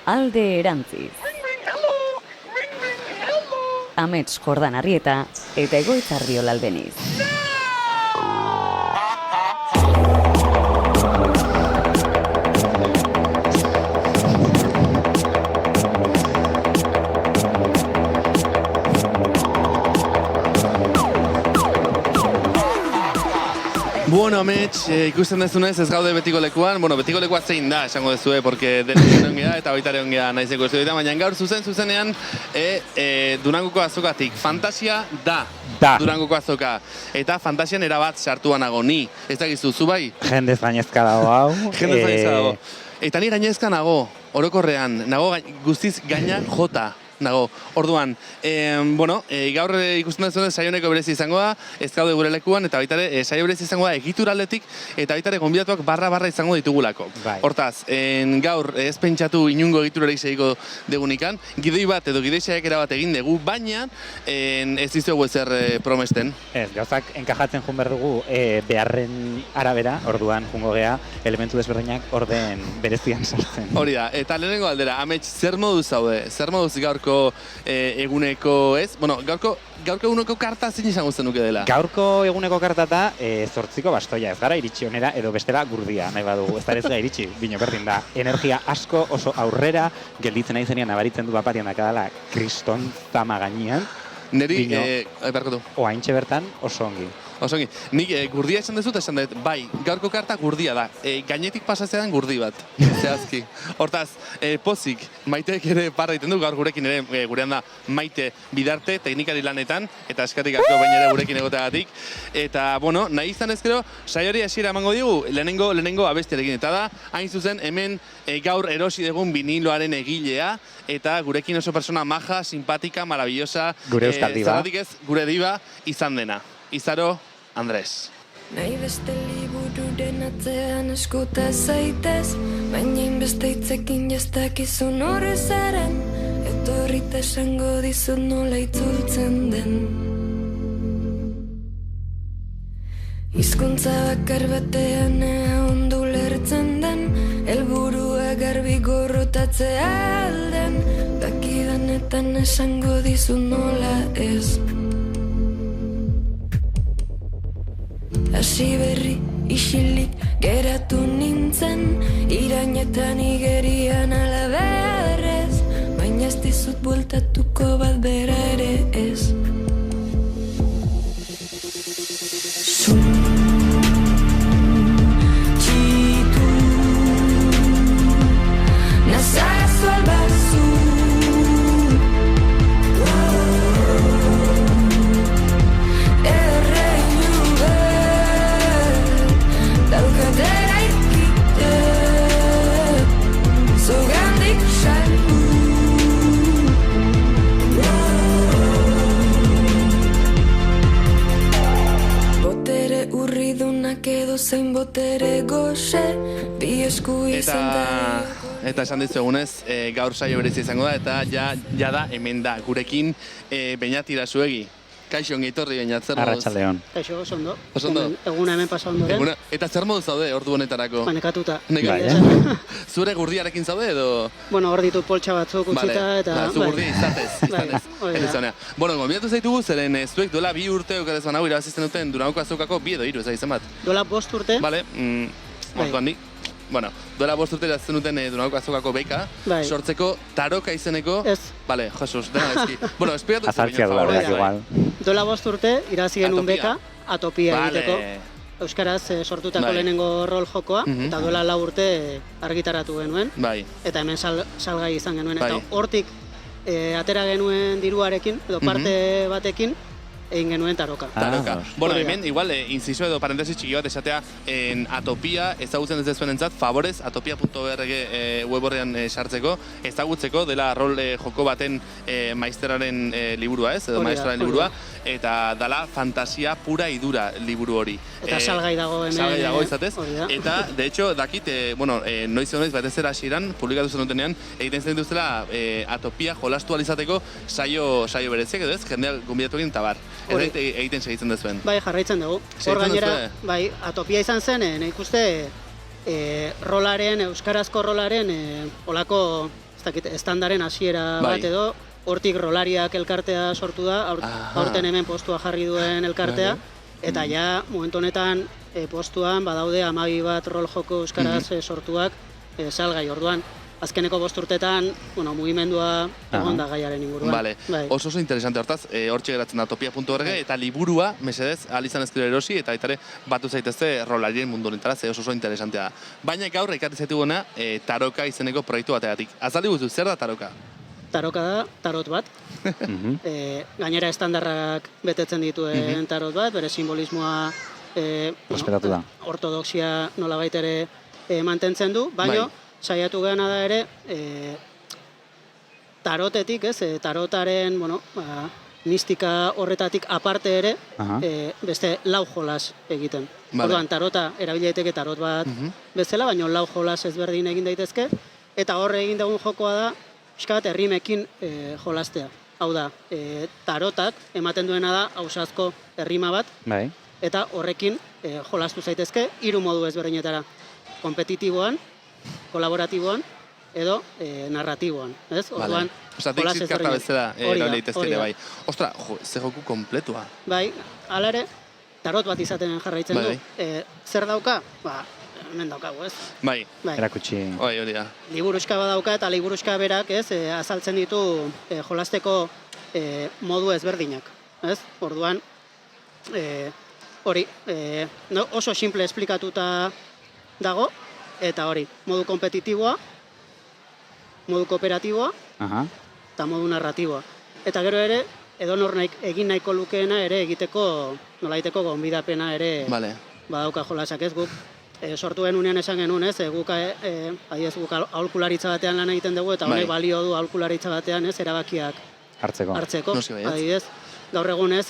alde erantziz. Amets Jordan Arrieta eta Egoitz Arriola Albeniz. Bueno, Amets, ikusten dezunez ez gaude betiko lekuan. Bueno, betiko lekua zein da, esango dezue, porque denetan ongea eta baitare ongea naizeko estudioa. Baina gaur zuzenean Durangoko azokatik. Fantasia da. Durangoko azoka. Eta fantasian erabat sartua nago ni. Ez dakizu, zu bai? Jendez gainezka dago hau. Jendez gainezka dago. Eta ni gainezka nago, orokorrean, nago guztiz gaina jota. Nago. Orduan, gaur ikusten duzuen saioneko berezi izango da, ez gaude gure lekuan, eta baitare saio berezi izango da egituraldetik, eta baitare gonbidatuak barra izango ditugulako. Hortaz, gaur ez pentsatu inungo egiturarik segiko degunikan, gidoi bat edo gidoi saiakera bat egin dugu, baina ez dizuegu ezer promesten. Ez, gauzak enkajatzen jun behar dugu beharren arabera, orduan jungo gea, elementu desberdinak orden berezian sartzen. Hori da, eta lehenengo aldera, Amets, zer moduz zaude? Zer moduz gaurko eguneko ez? Bueno, gaurko eguneko karta zein izango zenuke dela? Gaurko eguneko kartata 8 bastoia, ez gara iritsi onera edo bestela gurdia, nahi badugu. Ez da ez gara iritsi, bino berdin da. Energia asko oso aurrera gelditzen ari zenean nabaritzen du baparian dakadala kriston zama gainean. Neri, barkatu. Oaintxe bertan oso ongi. Osongi, nik gurdia esan dezut, esan dut, bai, gaurko karta gurdia da. Gainetik pasatzean gurdi bat, zehazki. Hortaz, pozik, Maiteek ere parra egiten du, gaur gurekin ere, gurean da, Maite Bidarte, teknikari lanetan, eta eskerrik asko baina ere gurekin egoteagatik. Eta, bueno, nahi izan ezkero, saiori hasiera emango digu, lehenengo abestiarekin. Eta da, hain zuzen, hemen gaur erosi dugun viniloaren egilea, eta gurekin oso persona maja, simpatika, maravillosa, gure euskal diba. Zergatik ez, gure diba izan dena. Izaro Andres. Nahi beste libururen atzean eskuta zaitez, baina inbeste hitzekin jastakizun horrezaren, etorrita esango dizut nola itzultzen den. Hizkuntza bakar batean ondo lertzen den, helburua garbi gorrotatzea alden, dakidanetan esango dizut nola ez. Hasi berri isilik geratu nintzen, irainetan igerian alabearrez, baina ez dizut bueltatuko bat bera ere ez. Txitu nazazu albazu, edo zein botere goxe, bi esku izan da. Eta esan dizu egunez, gaur saio berezi izango da, eta ja da hemen da, gurekin Beñat Irasuegi. Kaixo, ongi etorri Beñat, zer moduz? Arratsaldeon. Kaixo, oso ondo. Oso ondo. Eguna hemen pasa ondoren. Eta zer moduz zaude ordu honetarako? Nekatuta. Zure gurdiarekin zaude edo? Bueno, hor ditut poltsa batzuk utzita eta... Zu gurdia izatez. Bueno, gonbidatu zaitugu, zeren zuek duela 2 urte okarezan hau irabazizten duten Durangoko azokako 2 edo 3 izan bat. Duela 5 urte. Bale, handi. Bueno, duela 5 urte irazten duten Durangoko azokako beka, sortzeko taroka izeneko... Ez. Bale, Jesus, dena ezki. Bueno, espiratu azaltzia duela berak igual. Duela 5 urte irazi genuen beka, Atopia egiteko. Euskaraz sortutako lehenengo rol jokoa, eta duela 4 urte argitaratu genuen. Eta hemen salgai izan genuen. Eta hortik atera genuen diruarekin, edo parte batekin, egin genuen taroka. Bueno, hemen, igual, inciso edo parentesis txiki bat esatea, Atopia, ezagutzen ez dezuen entzat, favorez, atopia.org web horrean sartzeko, ezagutzeko dela rol joko baten maizteraren liburua ez, edo maestraren liburua, eta dala fantasia pura idura liburu hori. Eta salgai dago hemen. Salgai dago izatez. Eta, de hecho, dakit, noiz batez era hasieran, publikatu zen dutenean, egiten zen dituztela Atopia jolastu alizateko saio bereziak edo ez, jendeak gonbidatu egin eta bar. Ez egiten segitzen dezuen. Bai, jarraitzen dugu. Hor gainera, bai, Atopia izan zen, nahi ikuste rolaren, euskarazko rolaren, olako, ez dakit, estandaren hasiera bat edo, hortik rolariak elkartea sortu da, aurten hemen postua jarri duen elkartea, eta ja, momentu honetan, postuan badaude 12 bat rol joko euskaraz sortuak salgai, orduan. Azkeneko 5 urtetan, mugimendua egon da gaiaren inguruan. Bale, oso interesante hortaz, hortxe geratzen da topia.org, eta liburua, mesedez, alizan ezkero erosi, eta ere batu zaitezte rolarien mundu honetara, ze oso interesantea da. Baina gaur ekarri zaituguna Taroka izeneko proiektu bategatik. Azaldi guzu, zer da Taroka? Taroka da, tarot bat. Gainera estandarrak betetzen dituen tarot bat, bere simbolismoa respetatu da. Ortodoxia nolabait ere mantentzen du, baina saiatu geana da ere, tarotetik, tarotaren, mistika horretatik aparte ere, beste 4 jolas egiten. Orduan, tarota erabili daiteke tarot bat bezala, baina 4 jolas ezberdin egin daitezke, eta horre egin dugun jokoa da, pixka bat errimekin jolastea. Hau da, tarotak ematen duena da ausazko errima bat, eta horrekin jolastu zaitezke 3 modu ezberdinetara. Kompetitiboan, kolaboratiboan edo narratiboan, ez? Orduan, jolas ezberdinak. Hori da. Ostra, ze joku kompletua. Bai, hala ere, tarot bat izaten jarraitzen du. Zer dauka? Hemen daukagu, ez? Bai. Erakutsi. Hori da. Liburuxka badauka eta liburuxka berak, ez, azaltzen ditu jolasteko modu ezberdinak, ez? Orduan, hori, oso simple esplikatuta dago, eta hori, modu kompetitiboa, modu kooperatiboa, eta modu narratiboa. Eta gero ere, edonor egin nahiko lukeena ere egiteko, nolaiteko gonbidapena ere badauka jolasak, ez? Guk sortu genunean esan genuen, ez? Guk aholkularitza batean lan egiten dugu, eta honek balio du aholkularitza batean, ez? Erabakiak hartzeko. Adibidez, gaur egun, ez?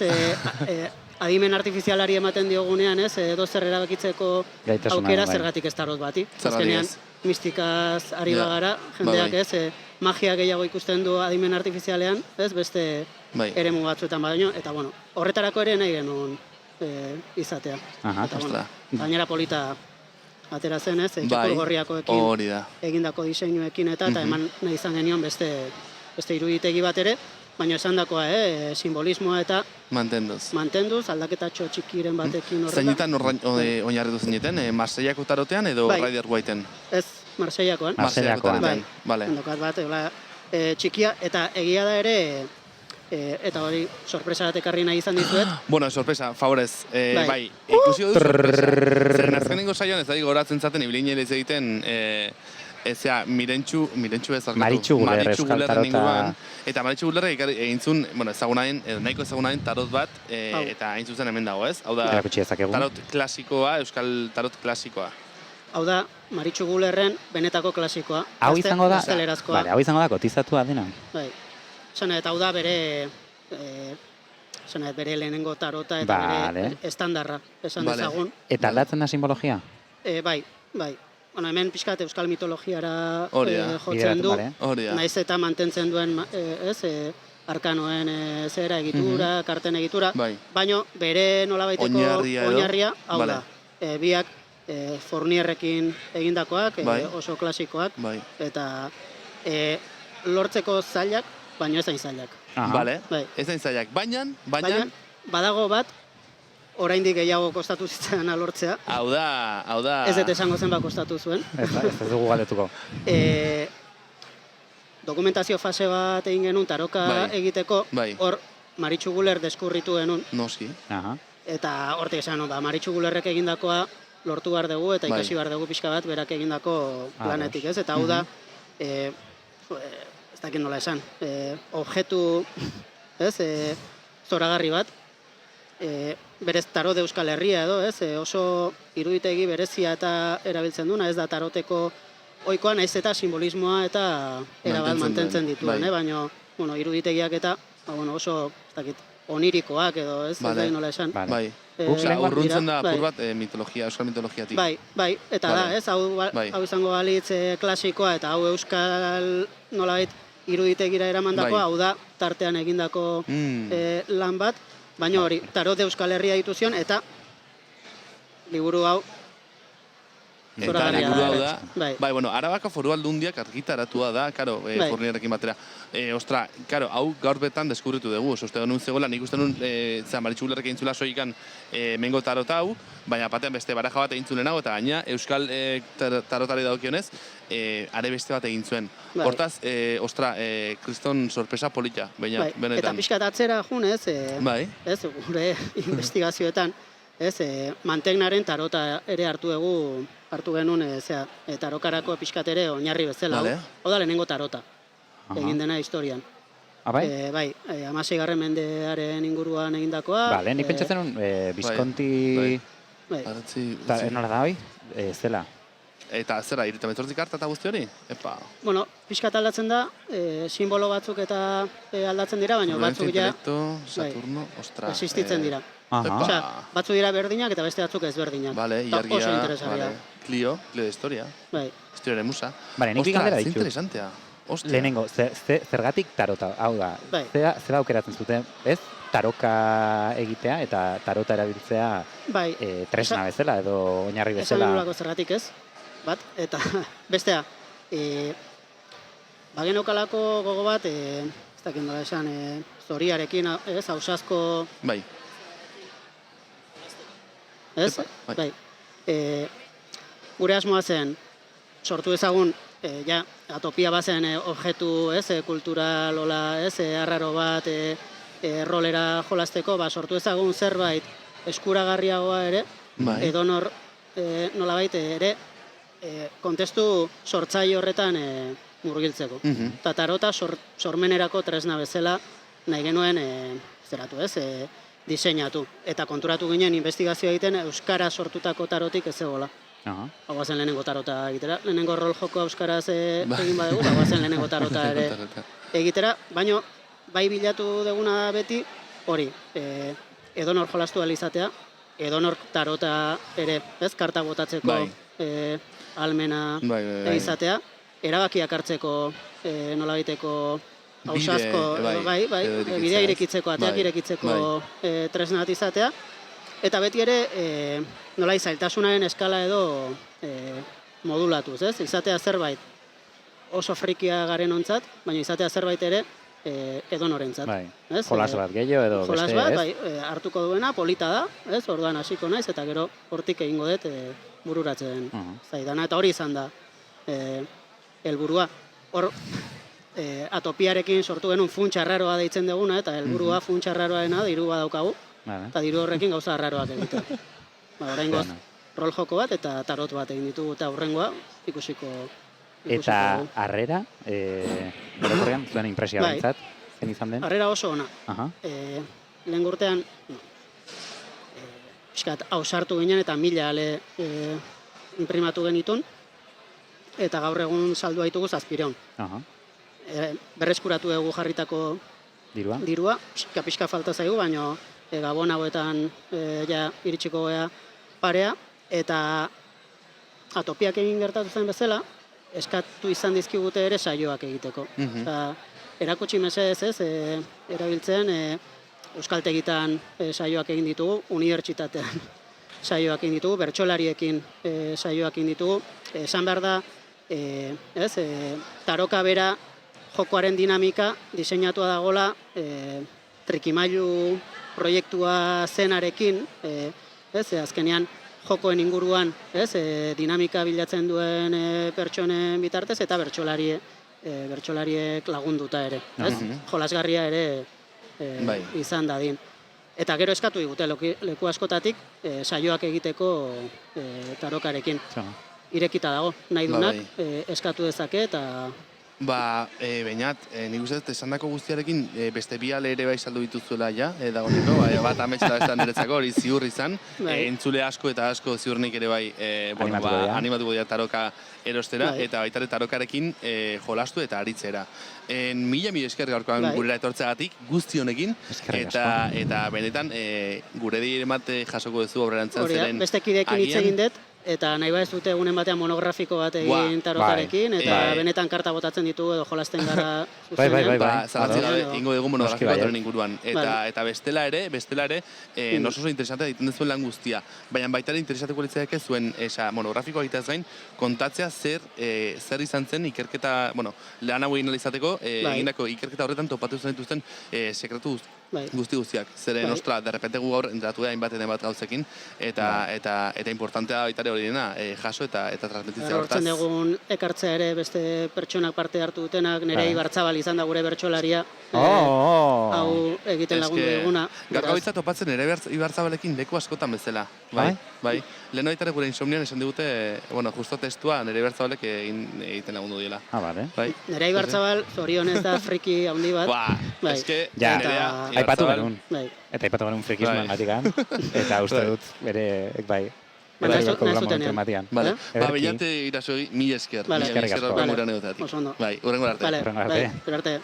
Adimen artifizialari ematen diogunean, ez? Edo zer erabakitzeko aukera zergatik ez tarot bati. Azkenean, mistikaz ari bagara, jendeak, ez? Magia gehiago ikusten du adimen artifizialean, ez? Beste eremu batzuetan baino, eta horretarako ere nahi genuen izatea. Gainera polita atera zen, ez? Txakur gorriakoekin egindako diseinuekin eta eman nahi izan genion beste iruditegi bat ere, baina esan dakoa, simbolismoa eta mantenduz, aldaketatxo txikiren batekin horrela. Zeinetan oinarritu zineten, Marseillako tarotean edo Rider Whiteen? Ez, Marseillakoan. Marsellakoan. Endokat bat, txikia, eta egia da ere, eta hori sorpresa bat ekarri nahi izan dizuet. Bueno, sorpresa, favorez. Bai, ikusi du sorpresa. Zeren azkenengo saioan ez da goratzen zaten, ibilinele ez egiten, Maritxu Guler eskaltarota inguruan. Eta Maritxu Gulerrek egin zuen, nahiko ezagunaden tarot bat, eta hain zuzen hemen dago, ez? Hau da, tarot klasikoa, euskal tarot klasikoa. Hau da, Maritxu Gulerren benetako klasikoa. Hau izango da, kotizatua dena. Bai. Eta hau da bere lehenengo tarota eta bere estandarra, esan dezagun. Eta aldatzen da simbologia? Bai. Hemen pixkat euskal mitologiara jotzen du, naiz eta mantentzen duen arkanoen zera egitura, karten egitura, baina bere nolabaiteko oinarria, hau da, biak Fournierrekin egindakoak, oso klasikoak, eta lortzeko zailak, baina ez hain zailak. Bale, ez hain zailak, baina badago bat, oraindik gehiago kostatu zitzaidan lortzea. Hau da... Ez dut esango zenbat kostatu zuen. Ez dugu galdetuko. Dokumentazio fase bat egin genuen taroka egiteko, hor Maritxu Guler deskurritu genuen. Noski. Eta hortik esan, Maritxu Gulerrek egindakoa lortu behar dugu, eta ikasi behar dugu pixka bat berak egindako planetik, ez? Eta hau da, ez dakit nola esan, objektu, zoragarri bat, berez tarot Euskal Herria edo, oso iruditegi berezia eta erabiltzen duna, ez da taroteko ohikoa, naiz eta simbolismoa eta erabat mantentzen dituen, baina iruditegiak eta oso, ez dakit, onirikoak edo, ez da nola esan. Bai, urruntzen da apur bat euskal mitologiatik. Bai, eta da, ez, hau izango balitz klasikoa eta hau euskal nolabait iruditegira eramandakoa, hau da tartean egindako lan bat, baina hori, tarot Euskal Herria ditu zion, eta liburu hau Eta helburua hau da, bai, bueno, Arabako Foru Aldundiak argitaratua da, karo, Fournierekin batera. Ostra, karo, hau gaur betan deskubritu dugu, uste genuen zegoela, nik uste nuen, Maritxu Ulerrek egin zula soikan mengo tarota hau, baina batean beste baraja bat egin zuen hau, eta gaina Euskal tarotari daukionez, are beste bat egin zuen. Hortaz, ostra, kriston sorpresa polita, baina, benetan. Eta pixkat atzera junez, gure investigazioetan, mantegnaren tarota ere hartu genuen, tarokarako pixkat ere oinarri bezala. Oda lehenengo tarota, egin dena historian. Bai, 16. mendearen inguruan egindakoa. Nik pentsatzen un, Visconti... Nola da hoi? Zela. Eta zera, 38 karta eta guzti hori? Bueno, pixkat aldatzen da, simbolo batzuk eta aldatzen dira, baina batzuk ja... Saturno, ostra... Existitzen dira. Osea, batzu dira berdinak eta beste batzuk ezberdinak. Vale, Ilargia, Clio de historia. Bai. Historiaren musa. Vale, nik galdera ditut. Interesantea. Lehenengo, zergatik tarota, hau da, zer aukeratzen zuten, ez? Taroka egitea eta tarota erabiltzea tresna bezala edo oinarri bezala. Esan nolako zergatik ez, bat, eta bestea, bagenokalako gogo bat, ez dakit nola esan, zoriarekin, ez, ausazko... Bai. Ez? Bai. Gure asmoa zen, sortu ezagun, atopia bazen objektu, kultural, arraro bat, rolera jolasteko, sortu ezagun zerbait eskuragarriagoa ere, edonor nolabait ere, kontestu sortzaile horretan murgiltzeko. Eta tarota sormenerako tresna bezala nahi genuen zeratu diseinatu. Eta konturatu ginen investigazioa egiten euskara sortutako tarotik ez egola. Hau zen lehenengo tarota egitera. Lehenengo rol joko euskaraz egin badugu, hau zen lehenengo tarota ere egitera. Baina bai bilatu duguna beti hori, edonor jolastu izatea, edonor tarota ere, karta botatzeko almena izatea, erabakiak hartzeko nolabaiteko hausazko, bidea irekitzeko, ateak irekitzeko tresna bat izatea, eta beti ere nola zailtasunaren eskala edo modulatuz, izatea zerbait oso frikia garen ontzat, baina izatea zerbait ere edonorentzat. Jolas bat gehiago edo beste, ez? Jolas bat, hartuko duena, polita da, orduan hasiko naiz, eta gero hortik egingo dut bururatzen zaidana, eta hori izan da helburua. Hor, atopiarekin sortu genuen funtsa arraroa deitzen duguna, eta helburua funtsa arraroarena diru badaukagu, eta diru horrekin gauza arraroak egitea. Oraingoz, rol joko bat eta tarot bat egin ditugu, eta hurrengoa ikusiko. Eta harrera, orokorrean, zuen impresia behintzat, zen izan den? Harrera oso ona. Lehen urtean, hausartu ginen eta 1000 ale imprimatu genitun, eta gaur egun saldua ditugu 700. Berreskuratu dugu jarritako dirua, pixka falta zaigu, baina gabon hauetan iritsiko gea parea, eta atopiak egin gertatu zen bezala, eskatu izan dizkigute ere saioak egiteko. Erakutsi mesedez erabiltzen euskaltegitan saioak egin ditugu, unibertsitatean saioak egin ditugu, bertsolariekin saioak egin ditugu. Esan behar da, taroka bera jokoaren dinamika diseinatua dagoela trikimailu proiektua zenarekin, azkenean jokoen inguruan dinamika bilatzen duen pertsonen bitartez eta bertsolariek lagunduta ere. Jolasgarria ere izan dadin. Eta gero eskatu digute leku askotatik saioak egiteko tarokarekin. Irekita dago, nahi dunak eskatu dezake eta... Beñat, nik uste esandako guztiarekin beste bi ale ere bai saldu dituzuela ja, dagoeneko, bat ametxela ez da niretzako hori ziur izan, entzule asko eta asko ziurnik ere bai animatuko dira taroka erostera, eta baitare tarokarekin jolastu eta aritzera. Mila esker gaurkoan gurera etortzeagatik guzti honekin, eta benetan gure dire bat jasoko duzu aurrerantzan zeren... Beste kideekin hitz egin dut, eta nahi ez dute egunen batean monografiko bat egin tarotarekin, eta benetan karta botatzen ditugu edo jolasten gara zuzenean. Zagatik gabe, ingo dugu monografiko bat horren inguruan. Eta bestela ere, oso interesantea egiten duzuen lan guztia. Baina baita ere interesateko litzaieke zuen monografikoa egiteaz gain, kontatzea zer izan zen ikerketa, lan hau egin izateko, egindako ikerketa horretan topatu zen dituzten sekretu guztiak. Zeren, ostra, derrepente gu gaur entratu da hainbat bat gauzekin, eta importantea baita ere hori dena, jaso eta transmititzea hortaz. Hortzen dugun ekartzea ere beste pertsonak parte hartu dutenak, nire Ibarzabal izan da gure bertsolaria, hau egiten lagundu eguna. Gaurgaitza topatzen ere Ibarzabalekin leku askotan bezala. Bai. Lehen baita gure insomnian esan digute, justo testua nire Ibarzabalek egiten lagundu diela. Nire Ibarzabal zorionez da friki handi bat. Eske, aipatu genuen. Eta aipatu genuen frikismoan gatikan, eta uste dut bere, bai. Baina ez zutenean. Bilate irasogi, mil esker. Mil esker horren gure anedotatik. Bai, urrengo arte. Bai, gure arte.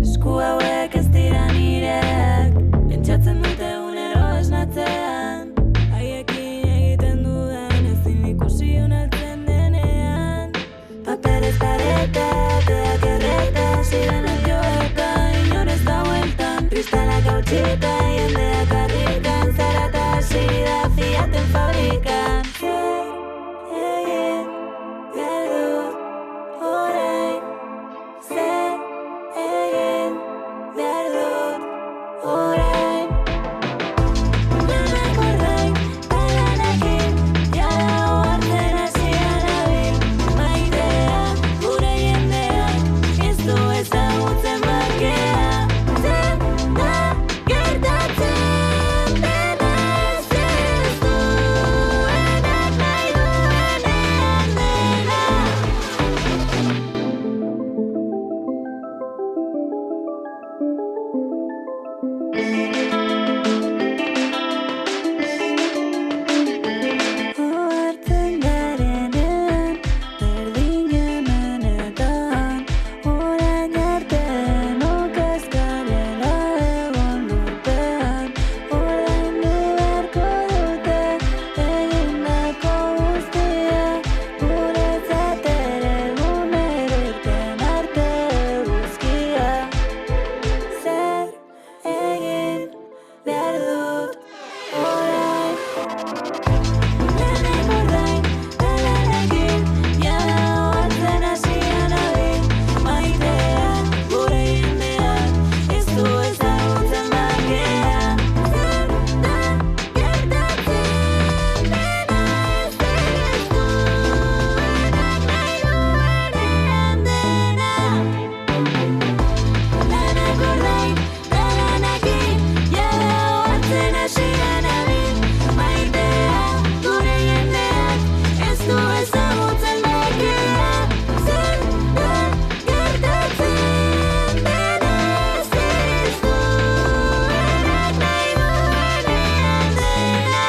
Esku hauek ez dira nireak, pentsatzen dute egunero esnatzean, haiekin egiten dudan ezin ikusi unaltzen denean. Papeles pareta, teak erreta, sirenak joeta, inorez da hueltan, kristalak hautsita, jendeak harrikan, zarata hasi da Fiaten fabrikan. Zer egin behar dut orain, zer egin behar dut orain. Lanak ordain, talanekin, jada ohartzen hasian nabil. Maitea, gure jendeak, ez du ezagutzen bakea. Zer da gertatzen dena ez duenak nahi duenean dena. Ohartzen garenean, berdin hemenetan, orain arte nokazkarela egon lurpean, orain beharko dute egindako guztia, guretzat ere egunero irten arte eguzkia. Zer egin behar dut orain. Lanak ordain, talanekin, jada ohartzen hasian nabil. Maitea, gure jendeak, ez du ezagutzen bakea. Zer da gertatzen dena ez duenak nahi duenean dena. Lanak ordain, talanekin, jada ohartzen hasian nabil. Maitea, gure jendeak, ez du ezagutzen bakea. Zer da gertatzen dena ez duenak nahi duenean dena.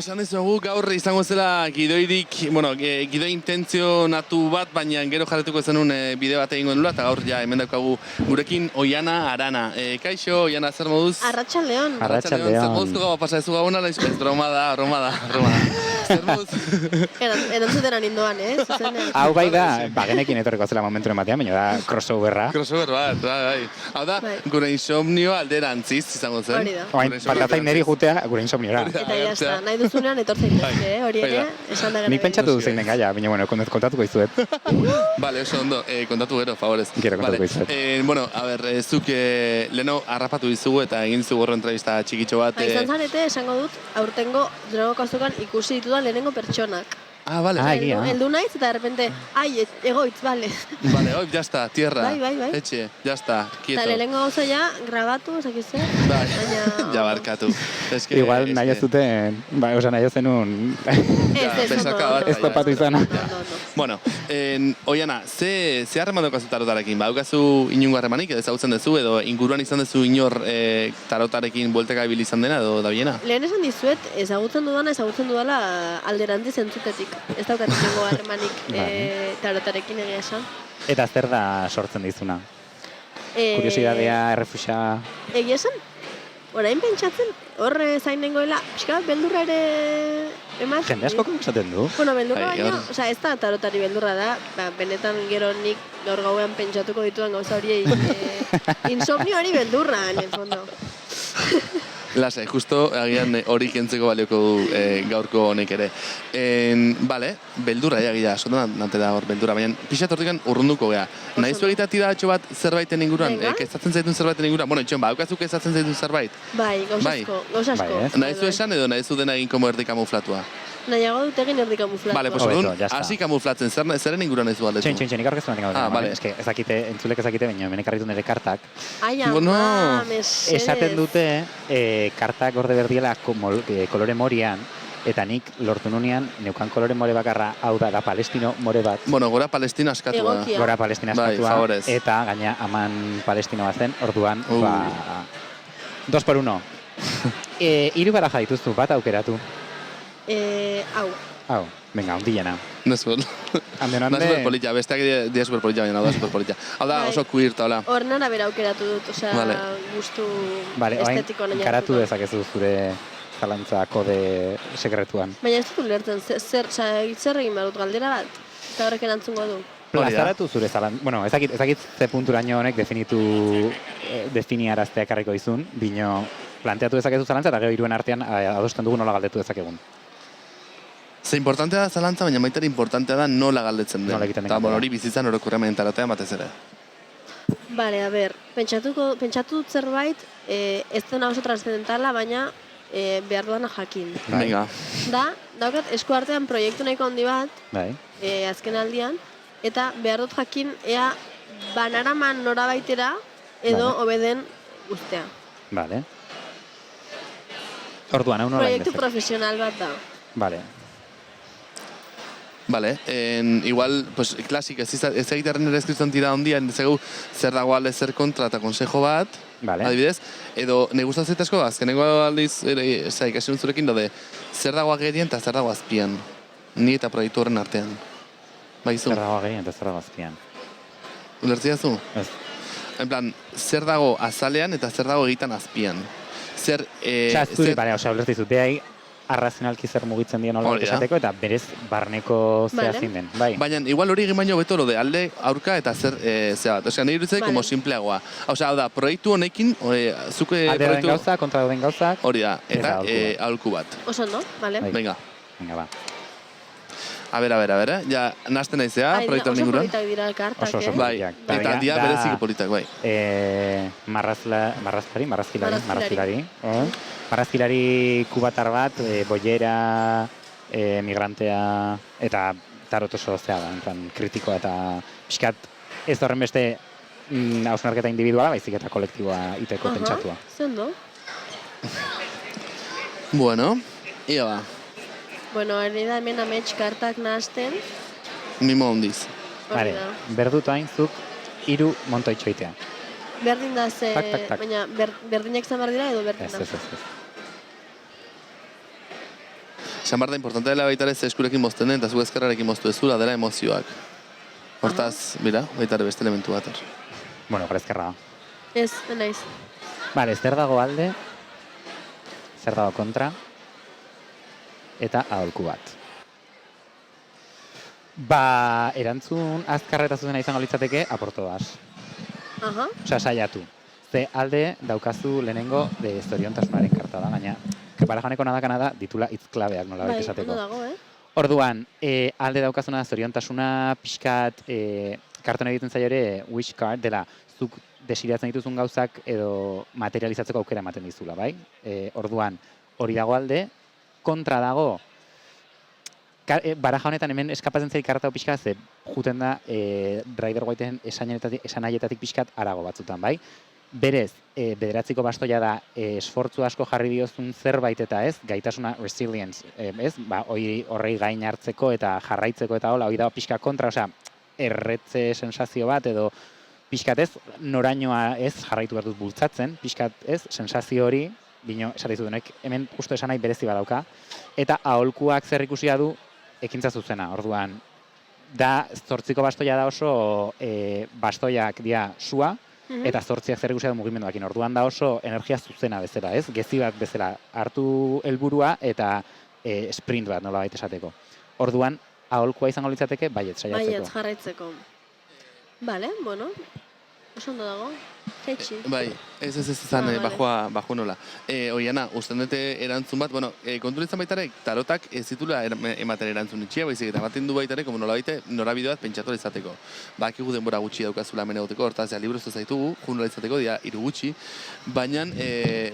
Esan dizuegu gaur izango zela gidoirik, gidoi intentzionatu bat, baina gero jarretuko zenun bideo bat egingo nula, eta gaur ja hemen daukagu gurekin Oiana Arana. Kaixo, Oiana, zer moduz? Arratsaldeon. Zer moduzko gaua pasa ez gauna, ez broma da. Zer moduz? Erantzutena nindoan, zuzenean. Hau bai da, bagenekin etorriko zela momenturen batean, baina da crossoverra. Crossover bat, bai. Hau da, gure insomnio alderantziz izango zen. Hori da. Oain, faltazain niri jutea gure insomniora. Eta jazta, nahi duzunean etortzen dut, hori ere, esan da gara. Nik pentsatu duzein den gaia, baina kontatuko izuet. Bale, oso ondo, kontatu gero, favorez. Gero kontatuko izuet. A ber, zuk leheno harrapatu dizugu eta egin dizugu horren entrevista txikitxo bat. Izan zarete, esango dut, aurtengo Durangoko azokan ikusi ditudan lehenengo pertsonak. Ah, vale. Heldu naiz eta de repente, ai, egoitz, vale. Vale, oi, jazta, tierra. Bai. Etxe, jazta, quieto. Eta lehenengo gauza ja, grabatu, esakiz zer. Bai, ja barkatu. Igual nahi ez duten, nahi ez zenun... Ez topatu izana. Bueno, Oiana, ze harreman daukazu tarotarekin? Daukazu inungo harremanik, edo ezagutzen duzu, edo inguruan izan duzu inor tarotarekin buelteka ibili izan dena, edo da biena? Lehen esan dizuet, ezagutzen dudala alderantziz entzutetik. Ez daukat inungo harremanik tarotarekin egia esan. Eta zer da sortzen dizuna? Kuriosidadea, errefusa... Egia esan? Orain pentsatzen, horre zain nengoela, pixka bat beldurra ere ematen. Jende asko esaten du. Bueno, beldurra baina, ez da tarotari beldurra da, benetan gero nik gaur gauean pentsatuko dituan gauza horiei insomnioari beldurra, en el fondo. Lasai, justo agian hori kentzeko balioko du gaurko honek ere. Bale, beldurra egia, sotan nante da hor beldurra, baina pixat hortikan urrunduko gea. Nahi zu egita tidatxo bat zerbaiten inguruan, kezatzen zaitun zerbaiten inguruan, bueno, itxon, haukazuk kezatzen zaitun zerbait? Bai, gauzasko. Nahi zu esan edo nahi zu dena egin komo erdi kamuflatua? Nahiago dut egin erdi kamuflatua. Bale, pues orduan, hasi kamuflatzen, zeren inguruan nahi zu aldetu? Txin, nik aurkeztu nahi gaur. Eske, entzulek ezakite, baina hemen ekarritu nire kartak. Ai, ama, mesedez. Esaten dute, kartak gorde berdiela kolore morian, eta nik lortu nunean, neukan kolore more bakarra, hau da Palestino more bat. Bueno, gora Palestina askatua. Gora Palestina askatua, eta gaina aman Palestino bat zen, orduan, 2x1. 3 baraja dituzu, bat aukeratu. Hau, venga, ondilena. Nesbol. Da superpolitia, besteak dia superpolitia, baina da superpolitia. Hau da oso queerta, hola. Hor nara bera aukeratu dut, osea, gustu estetiko nahi. Karatu dezakezu zure zalantza kode sekretuan. Baina ez dut ulertzen, zer egin behar dut galdera bat, eta horrek erantzungo du. Plazaratu zure zalantza, bueno, ezakit ze punturaino honek definiaraztea ekarriko izun, bino planteatu dezakezu zalantza eta gero hiruen artean adosten dugu nola galdetu dezakegun. Ze importantea da zalantza, baina baita importantea da nola galdetzen den. Eta hori bizitzan orokorremen taratean batez ere. Bale, a ber, pentsatu dut zerbait, ez dena oso transcendentala, baina behar duana jakin. Venga. Daukat esku artean proiektu nahiko handi bat, azken aldian, eta behar dut jakin ea banaraman nora baitera edo obeden guztea. Bale. Orduan, hau nola proiektu profesional bat da. Vale, igual, pues, klasik, ez egitearen ere eskritzen tira ondia, endezegu zer dago alde zer kontra eta konsejo bat, adibidez, edo ne gustatzen asko, azkenengo aldiz, ikasen zurekin dode, zer dago agerien eta zer dago azpian, ni eta proiektu horren artean. Baizu? Zer dago agerien eta zer dago azpian. Ulertzia zu? Ez. En plan, zer dago azalean eta zer dago egitan azpian. Zer... ulertzizu, behai, arrazionalki zer mugitzen dien hola esateko, eta berez barneko zehazin den. Baina, igual hori egin baino beto lo de alde, aurka eta zer bat. Osea, nire iruditzai como simpleagoa. Hau da, proiektu honekin, zuke... Alde den gauza, kontra den gauzak... Hori da, eta aholku bat. Oso, no? Vale. Venga. Venga, ba. A ver, ja, nazten naizea, proiektu hori ninguruan. Oso politak dira elkartak, Bai, eta dia berezik politak, bai. Marrazkilari kubatar bat, boiera, migrantea, eta tarot oso zea da, kritikoa eta pixkat ez horren beste hausnarketa individuala, baizik eta kolektiboa iteko pentsatua. Zendo? Bueno, ia ba. Bueno, ari da hemen amets kartak nahazten. Mimo hondiz. Berdutu hain zuk 3 montoitxo itea. Berdin da ze, baina berdinak zan behar dira edo berdin da? Ez. Esan behar da, importante dela baita ere eskurekin mozten den, eta zu ezkerrarekin moztu ezula dela emozioak. Hortaz, bera, baita ere beste elementu bat. Bueno, gara ezkerra. Ez, naiz. Bale, zer dago alde, zer dago kontra, eta aholku bat. Erantzun azkarra eta zuzena izango litzateke, aportoaz. Osa, saiatu. Ze alde daukazu lehenengo de zoriontasunaren karta da, baina barajaneko nadakana da ditula hitzklabeak nola baita esateko. Orduan, alde daukazuna zoriontasuna pixkat karton egiten zaio ere wish card dela zuk desiratzen dituzun gauzak edo materializatzeko aukera ematen dizula, bai? Orduan, hori dago alde, kontra dago baraja honetan hemen eskapatzen zait karta pixka, ze juten da Rider Whiteen esanaietatik pixkat arago batzutan, bai? Berez, bederatziko bastoia da esfortzu asko jarri diozun zerbait eta ez, gaitasuna resilience, ez? Horrei gain hartzeko eta jarraitzeko eta hola, hori da pixka kontra, osea, erretze sensazio bat edo pixkat ez, norainoa ez jarraitu behar dut bultzatzen, pixkat ez, sensazio hori, bino, esatizu denek, hemen justu esan nahi berezi badauka, eta aholkuak zer ikusia du ekintza zuzena, orduan, da, 8 bastoia da oso bastoiak dia sua, eta 8 zer ikusia du mugimenduakin, orduan da oso energia zuzena bezala, ez? Gezi bat bezala hartu helburua eta sprint bat nola baita esateko. Orduan, aholkua izango litzateke, baiet saiatzeko. Baiet jarraitzeko. Bale, bueno, oso ondo dago. Jaitsi. Bai, ez izan bajua nola. Oiana, usten dute erantzun bat, bueno, kontu nintzen baitarek, tarotak ez zitula ematen erantzun itxia, baizik eta ematen du baitarek, como nola baite, norabide bat pentsatu izateko. Bakigu denbora gutxi daukazula hemen egoteko, hortaz, liburuztu zaitugu, junula izateko, dira, 3 gutxi, baina,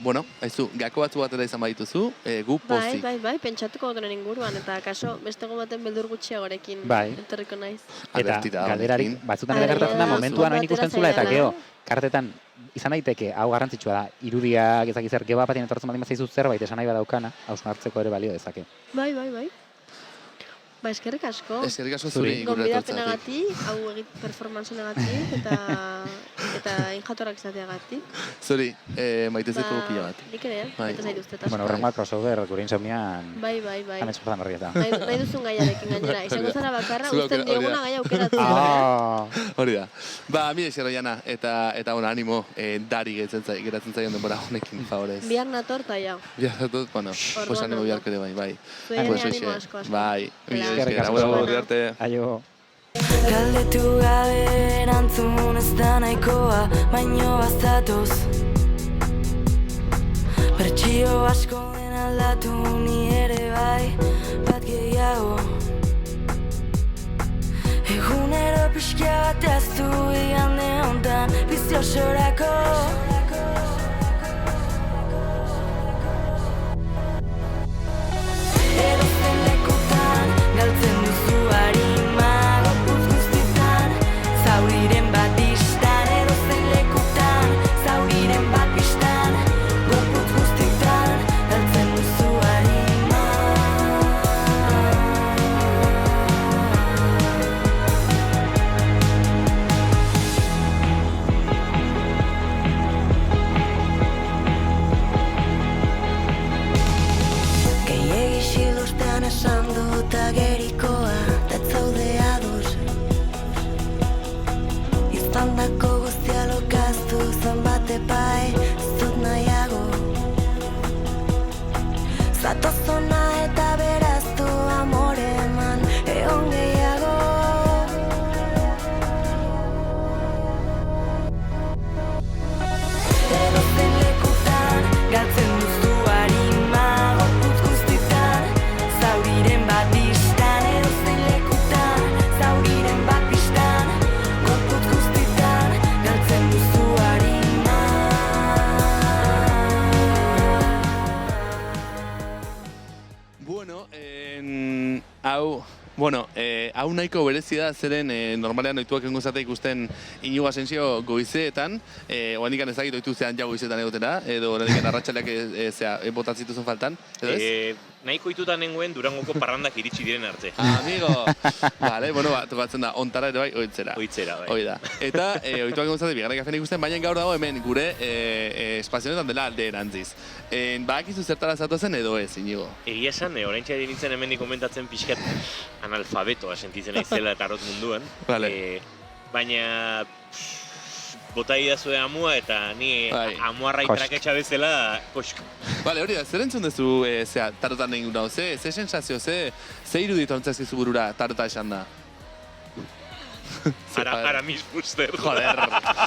bueno, haizu, gako batzu batera izan badituzu, gu pozik. Bai, pentsatuko gotoren inguruan, eta kaso, bestego baten beldur gutxiagorekin enterriko naiz. Eta galderarik, batzutan ere gertatzen da, momentuan oin ikusten zula, eta geho, kartetan, izan daiteke, hau garrantzitsua da, irudiak ezakizer, geba batien etortzen baldin bazaizu zerbait esan nahi badaukana, hausna hartzeko ere balio dezake. Bai. Ba, eskerrik asko. Eskerrik asko zuri gure gonbidapenagatik, hau egit performanceagatik eta injatorak izateagatik. Zuri, maite zaitu pila bat. Nik ere, maite zaitu uste asko. Bueno, horrengoa crossover gure insomnian. Bai. Amets jordan horrieta. Nahi duzun gaiarekin gainera, izango zara bakarra, usten dioguna gai aukeratzen. Hori da. Ba, mire esker Oiana, eta animo, dari geratzen zaion denbora honekin, favorez. Bihar nator, eta ja. Bihar nator, bueno, pues animo biharko ere bai. Zuen animo asko. Bai. Eskerrik asko. Aio. Galdetu gabe erantzun ez da nahikoa, baino bazatoz. Bertsio asko den aldatu ni ere bai, bat gehiago. Egunero pixka bat aztu igande hontan, bizi osorako. Edozen lekutan, galtzen duzu harima, gorputz guztietan, zauriren bat bistan. Edozen lekutan, zauriren bat bistan, gorputz guztietan, galtzen duzu harima. Gehiegi xilostean esan dut agerikoa, datzaude ados. Izandako guztia lokaztu zenbat epai, zut nahiago. Zatoz hona eta beraztu amore eman, egon gehiago. Edozen lekutan, galtzen duzu harima, gorputz guztietan, zauriren bat bistan. Edozen lekutan, zauriren bat bistan, gorputz guztietan, galtzen duzu harima. Hau nahiko berezia da, zeren normalean oituak engo zate ikusten Inigo Asensio goizeetan, oandikan ezagit oitu zean ja goizeetan egotera, edo oandikan arratsaleak botatzituzun faltan, edo ez? Nahiko itutan nengoen Durangoko parrandak iritsi diren arte. Amigo! Vale, bueno, tokatzen da, ontara ere bai, oitzera. Oitzera, bai. Hoi da. Eta oituak engo zate bigarren kafean ikusten, baina gaur dago hemen gure espazionetan dela alde erantziz. Badakizu zertara zatozen edo ez, Inigo? Egia esan, oraintxe nintzen hemen komentatzen pixkat analfabetoa sentitzen naizela tarot munduan. Vale. Baina bota idazue amua eta ni amuarra itraketxa bezala koxko. Vale, hori da, zer entzun duzu tarotan egin guna, ze sensazio, ze iruditu ontzazkizu burura tarota esan da? Aramis Fuster. Joder.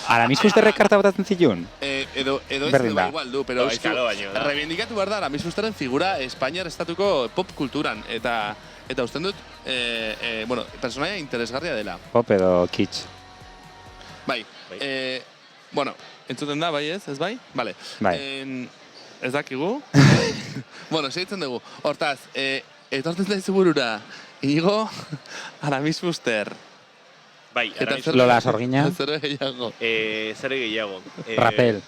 Aramis Fusterrek karta botatzen zituen? Edo ez da igual du, pero reivindikatu behar da Aramis Fusterren figura Espainiar estatuko pop kulturan, eta usten dut, bueno, personaia interesgarria dela. Pop edo kitsch. Bai, bueno, entzuten da, bai ez bai? Vale. Ez dakigu? Bueno, segitzen dugu. Hortaz, etortzen da izu burura, Igo, Aramis Fuster. Bai, Aramis Fuster. Lola Sorgina. Zer gehiago. Zer gehiago. Rapel.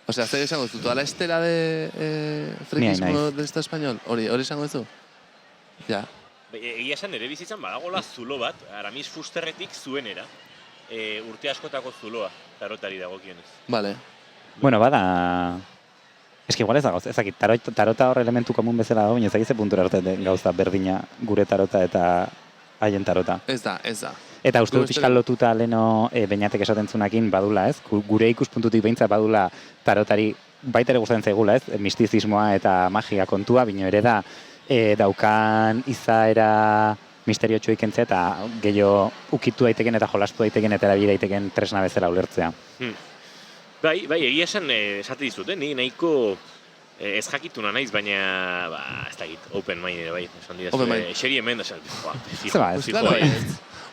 O sea, zer esango zu, toda la estela de friquismo de Estado español, hori esango zu? Ja. Egia esan ere bizitzan badagola zulo bat, Aramis Fusterretik zuenera. Urte askotako zuloa, tarotari dagokionez. Vale. Bueno, bada... Ez que igual ez da gauz, ezakit, tarota hor elementu komun bezala dago, baina ezakit ze puntura arte gauza berdina gure tarota eta haien tarota. Ez da. Eta uste dut pixkal lotuta leno Beñatek esaten zunakin badula, ez? Gure ikuspuntutik behintzat badula tarotari baita ere gustatzen zaigula, ez? Mistizismoa eta magia kontua, bino ere da daukan izaera misteriotxoa ikentzea eta gehiago ukitu daiteken eta jolastu daiteken eta erabili daiteken tresna bezala ulertzea. Bai, egia esan esate dizut, ni nahiko ez jakituna naiz, baina ez dakit, open mind ere bai, esan didazue, eseri hemen da esan, fijo.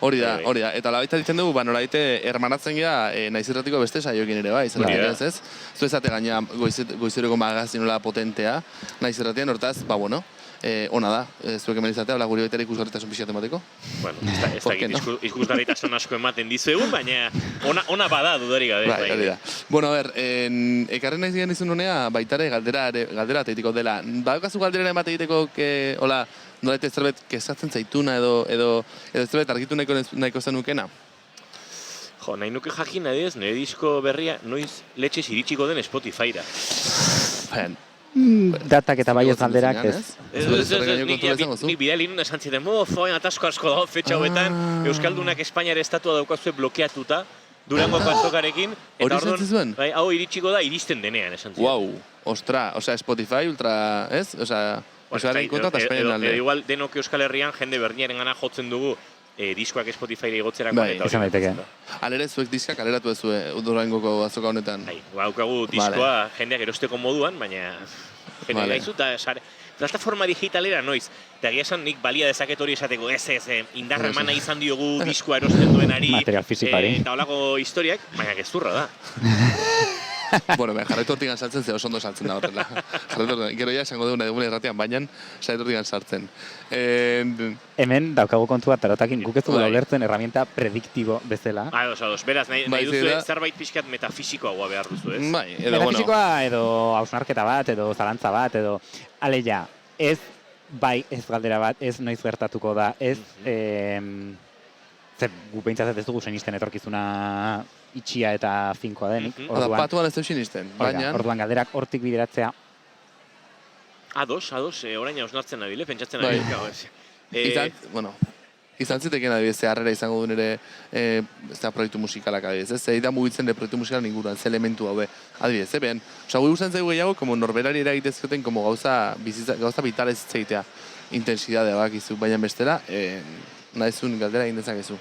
Hori da, eta labaita ditzen dugu, nolaite hermanatzen gea naiz irratiko beste saioekin ere bai, ez? Zu ezate gaina goizeroko magazinola potentea, naiz irratien, hortaz, bueno, ona da, zuek hemen izatea, guri baita ikusgarritasun pixat emateko? Bueno, ez dakit, ikusgarritasun asko ematen dizuegun, baina ona bada dudarik gabe. Bai, da. Bueno, ekarren naiz gen izun honea, baitare galdera teitiko dela. Badaukazu galdera emate egiteko, hola, nolaite zerbait kezatzen zaituna edo zerbait argitu nahiko zenukena? Jo, nahi nuke jakin adez, nire disko berria noiz letxez iritsiko den Spotifyra. Datak eta baiez galderak ez. Nik bidali nuen esan ziren, zoen atasko asko dago fetxa hauetan, Euskaldunak Espainiare estatua daukazue blokeatuta, Durangoko azokarekin, eta orduan, hau iritsiko da, iristen denean esan ziren. Wow, ostra, Spotify ultra, ez? Euskararen kontra eta Espainiaren alde. Edo igual denok Euskal Herrian jende berniaren gana jotzen dugu diskoak Spotifyra igotzerako. Izan daiteke. Alere zuek diskak aleratu ezue Durangoko azoka honetan. Haukagu diskoa jendeak erosteko moduan, baina jende gaizu eta plataforma digitalera noiz. Eta egia esan nik balia dezaket hori esateko, indarra emana izan diogu diskoa erosten duenari eta holako historiak, baina gezurra da. Bueno, jarraitu hortigan sartzen, ze oso ondo sartzen da horrela. Gero ja esango dugu nahi dugun erratean, baina sarraitu hortigan sartzen. Hemen daukagu kontua tarotakin guk ez dugu ulertzen herramienta prediktibo bezala. Ados, beraz, nahi duzu zerbait pixkat metafisikoagoa behar duzu, ez? Metafisikoa edo hausnarketa bat, edo zalantza bat, edo aleia, ez galdera bat, ez noiz gertatuko da, ez gu behintzat ez dugu senisten etorkizuna itxia eta finkoa denik. Patuan ez dut sinisten, baina... Orduan galderak hortik bideratzea. Ados, orain hausnartzen nabile, pentsatzen nabile. Izan ziteken adibidez, harrera izango duen ere proiektu musikalak adibidez, ez? Zer da mugitzen proiektu musikal inguruan, ze elementu hauek adibidez, ben? Osa, guri guztan zaigu gehiago, norberari eragitezkoten gauza vitala ez zeitea intensidade bakizu, baina bestela, nahizun galdera egin dezakezu.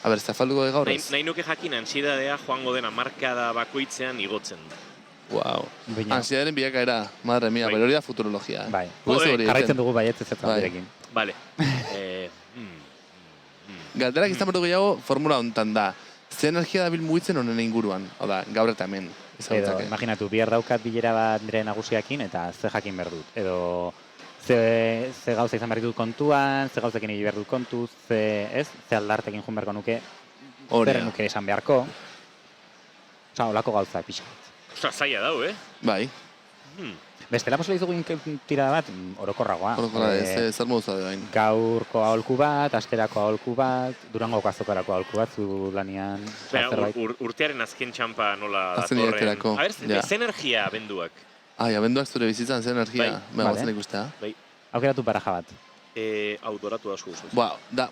A ber, zafalduko de gaur ez? Nahi nuke jakin ansiedadea joango dena markada bakoitzean igotzen. Wow. Ansiedadaren bilakaera, madre mia, pero hori da futurologia. Bai. Jarraitzen dugu baietz ez zertan. Vale. Galderak izan berdu gehiago, formula hontan da. Ze energia dabil mugitzen honen inguruan? Oda, gaur eta hemen. Edo, imaginatu, bihar daukat bilera bat nire nagusiakin eta ze jakin behar dut. Edo, ze gauza izan behar dut kontuan, ze gauzekin egin behar dut kontuz, ze aldartekin jun beharko nuke, zer nuke esan beharko. Osa, olako gauza pixka. Osa, zaila dau, Bai. Bestela posela izugu tirada bat, orokorragoa. Orokorra ez, zer moduza de bain. Gaurko aholku bat, asterako aholku bat, Durangoko azokarako aholku bat, zu lanian. Urtearen azken txampa nola datorren. Azken iraterako. A ber, ze energia abenduak? Abenduak zure bizitzan ze energia. Bai. Bazen ikustea. Bai. Aukeratu baraja bat. Autoratu asko guztuz. Da,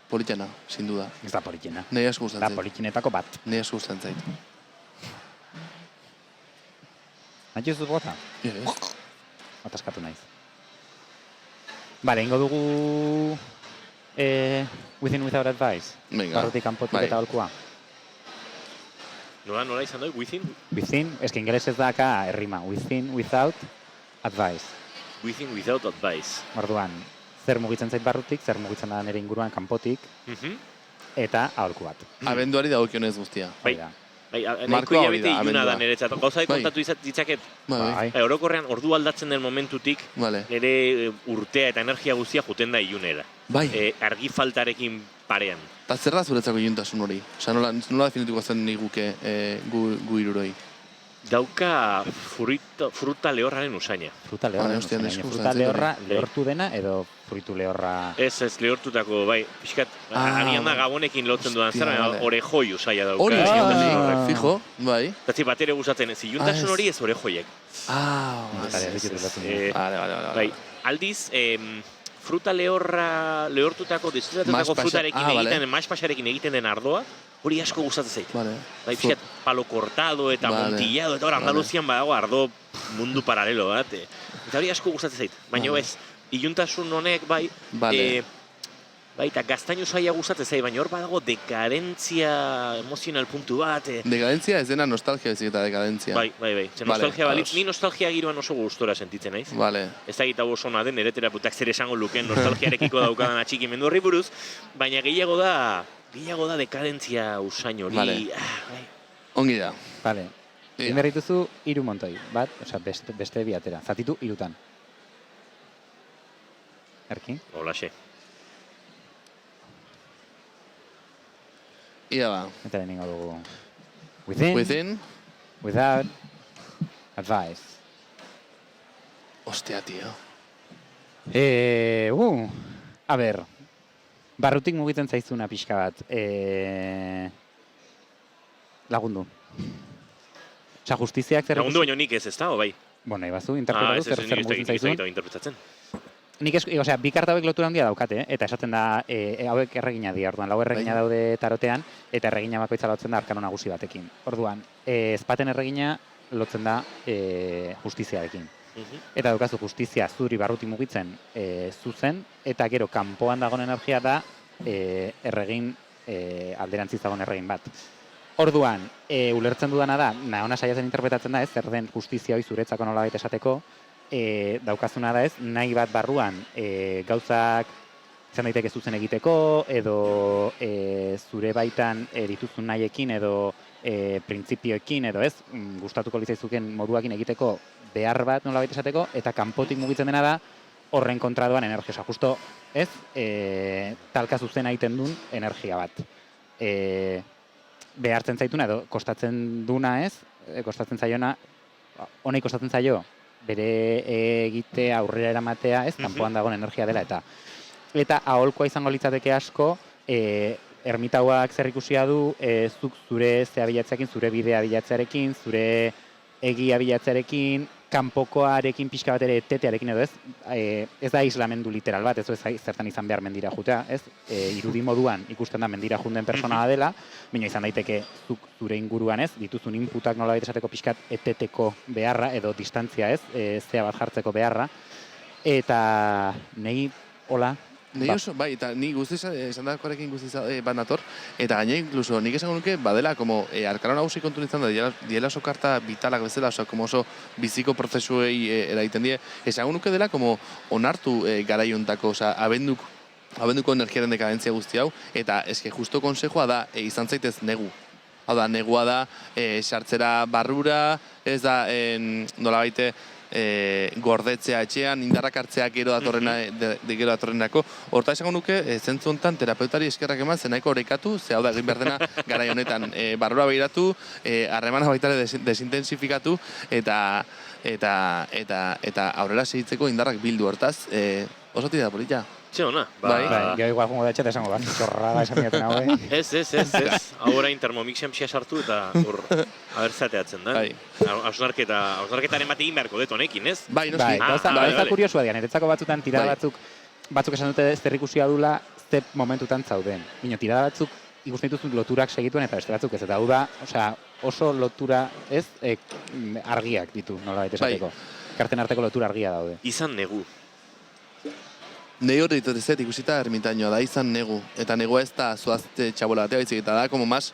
politxena, sin duda. Ez da politxena. Nei asko guztan zait. Da politxenetako bat. Nei asko guztan zait. Nahi ez dut gota? Ataskatu naiz. Bale, ingo dugu Within Without Advice. Barrutik kanpotik eta holkua. Nola izan doi, within? Within, eski ingeles ez daka errima. Within Without Advice. Within Without Advice. Orduan, zer mugitzen zait barrutik, zer mugitzen da nire inguruan kanpotik, eta aholku bat. Abenduari dagokionez guztia. Bai. Nahiko hilabete iluna da niretzat. Gauza kontatu ditzaket, orokorrean ordu aldatzen den momentutik, nire urtea eta energia guztia juten da ilunera. Argi faltarekin parean. Eta zer da zuretzako iluntasun hori? Osa, nola definituko zen niguke gu hiruroi? Dauka fruta lehorraren usaina. Fruta lehorra lehortu dena edo fruitu lehorra... Ez, lehortutako, bai, pixkat, agian da gabonekin lotzen dudan zer, orejoi usaia dauka. Hori, fijo, bai. Eta bat ere gustatzen, ziluntasun hori ez orejoiek. Bai, aldiz, fruta lehortutako, disfrutatutako frutarekin egiten, maspasarekin egiten den ardoa, hori asko gustatzen zait. Bai, pixkat, palo cortado eta montillado, eta hor Andaluzian badago ardo mundu paralelo bat. Eta hori asko gustatzen zait, baina ez, iluntasun honek, bai, eta gaztaino zaila gustatzen zait, baina hor badago dekadentzia emozional puntu bat. Dekadentzia ez dena nostalgia bezik eta dekadentzia. Bai. Nostalgia balitz, ni nostalgia giroan oso gustora sentitzen naiz. Ez da gita oso ona den, ere teraputak zer esango luken nostalgiarekiko daukadan atxikimendu horri buruz, baina gehiago da dekadentzia usain hori. Ongi da. Bale. Inberrituzu 3 montoi, bat, osea, beste bi atera. Zatitu 3-tan. Erki? Holaxe. Ia ba. Eta lehenengo dugu. Within. Without. Advice. Ostia, tio. A ber. Barrutik mugitzen zaizuna pixka bat. Lagundu. Osa, justiziak zer... Lagundu baino nik ez da, o bai? Bueno, nahi bazu, interpretatu zer mugitzen zaizun. Interpretatzen. Nik bi karta hauek lotura handia daukate, eta esaten da, hauek erregina dira, orduan, lau erregina daude tarotean, eta erregina bakoitza lotzen da arkano nagusi batekin. Orduan, ezpaten erregina lotzen da justiziarekin. Eta daukazu justizia zuri barrutik mugitzen zuzen, eta gero kanpoan dagoen energia da erregin alderantziz dagoen erregin bat. Orduan, ulertzen dudana da, ona saiatzen interpretatzen da ez, zer den justizia hori zuretzako nolabait esateko, daukazuna da ez, nahi bat barruan gauzak izan daiteke zuzen egiteko, edo zure baitan dituzun nahiekin, edo printzipioekin, edo ez, gustatuko litzaizuken moduakin egiteko behar bat nolabait esateko, eta kanpotik mugitzen dena da horren kontra doan energia. Justo ez, talka zuzen egiten duen energia bat. Behartzen zaituna edo kostatzen duna ez, kostatzen zaiona, honei kostatzen zaio, bere egite aurrera eramatea ez, kanpoan dagoen energia dela eta aholkoa izango litzateke asko, ermitauak zer ikusia du, zuk zure bilatzearekin, zure bidea bilatzearekin, zure egia bilatzearekin, kanpokoarekin pixka bat ere etetearekin edo ez, ez da islamendu literal bat, ez zertan izan behar mendira jutea, ez? Irudi moduan ikusten da mendira junden persona dela, baina izan daiteke zure inguruan ez, dituzun inputak nolabait esateko pixkat eteteko beharra edo distantzia ez, zea bat jartzeko beharra, eta nehi, hola, Nei oso, bai, eta ni guztiz, esan dakoarekin guztiz bat nator, eta gaine, inkluso, nik esango nuke, badela, como, arkano nagusi kontu nintzen da, diela oso karta vitalak bezala, oso biziko prozesuei eraiten die, esango nuke dela, como, onartu garaiontako, abenduko energiaren dekadentzia guzti hau, eta eske justo konsejoa da, izan zaitez negu. Hau da, negua da, sartzera barrura, ez da, nola baite, gordetzea etxean, indarrak hartzea gero datorrenako. Horta esango nuke, zentzu honetan terapeutari eskerrak eman, zenaiko orekatu, ze hau da egin behar dena garai honetan. Barrura behiratu, harremana baitare desintensifikatu, eta aurrera segitzeko indarrak bildu hortaz. Oso tira polita. Txe hona. Gero igual jongo da etxeta esango bat, txorrada esan miaten hau, Ez. Ahora intermomixen pixia sartu eta hor abertzateatzen da. Hausnarketaren bat egin beharko dut honekin, ez? Bai, gauza kuriosua dian, eretzako batzutan tirada batzuk esan dute zer ikusia dula ze momentutan zauden. Bino, tirada batzuk ikusten dituzun loturak segituen eta beste batzuk ez. Eta hau da, oso lotura ez argiak ditu, nolabait esateko. Karten arteko lotura argia daude. Izan negu. Nei hori dituzet ikusita ermitainoa da, izan negu. Eta negua ez da zoazte txabola batea baizik, eta da, como más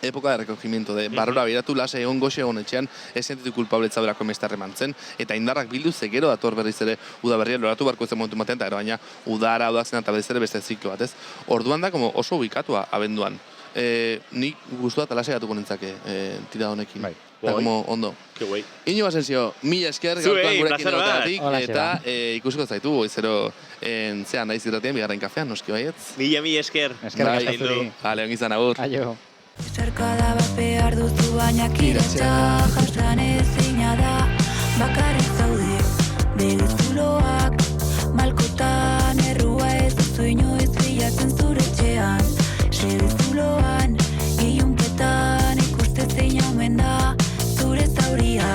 época de recogimiento, de barrura behiratu, lasa egon goxe egon etxean, ez sentitu kulpabletza berako mestarre mantzen, eta indarrak bildu zegero dator berriz ere udaberria loratu barko ez momentu maten, eta baina udara, udatzen eta berriz ere beste ziklo bat, ez? Orduan da, como oso ubikatua abenduan. nik guztua talasea gatuko nintzake tira honekin. Bai. Eta como ondo. Que guai. Inigo Asensio, mila esker gaurkoan gurekin egoteatik, eta ikusiko zaitu, goizero zean naiz irratien, bigarren kafean, noski baietz. Mila esker. Eskerrik asko zuri. Bale, ongi izan, agur. Aio. Zerkada bat behar duzu baina kiratxa jasan ezina da. Bakarrik zaude bere zuloak, malkotan errua ez duzu inoiz bilatzen zure etxean. Sede zuloan, ilunpetan ikuste zein omen da zure zauria.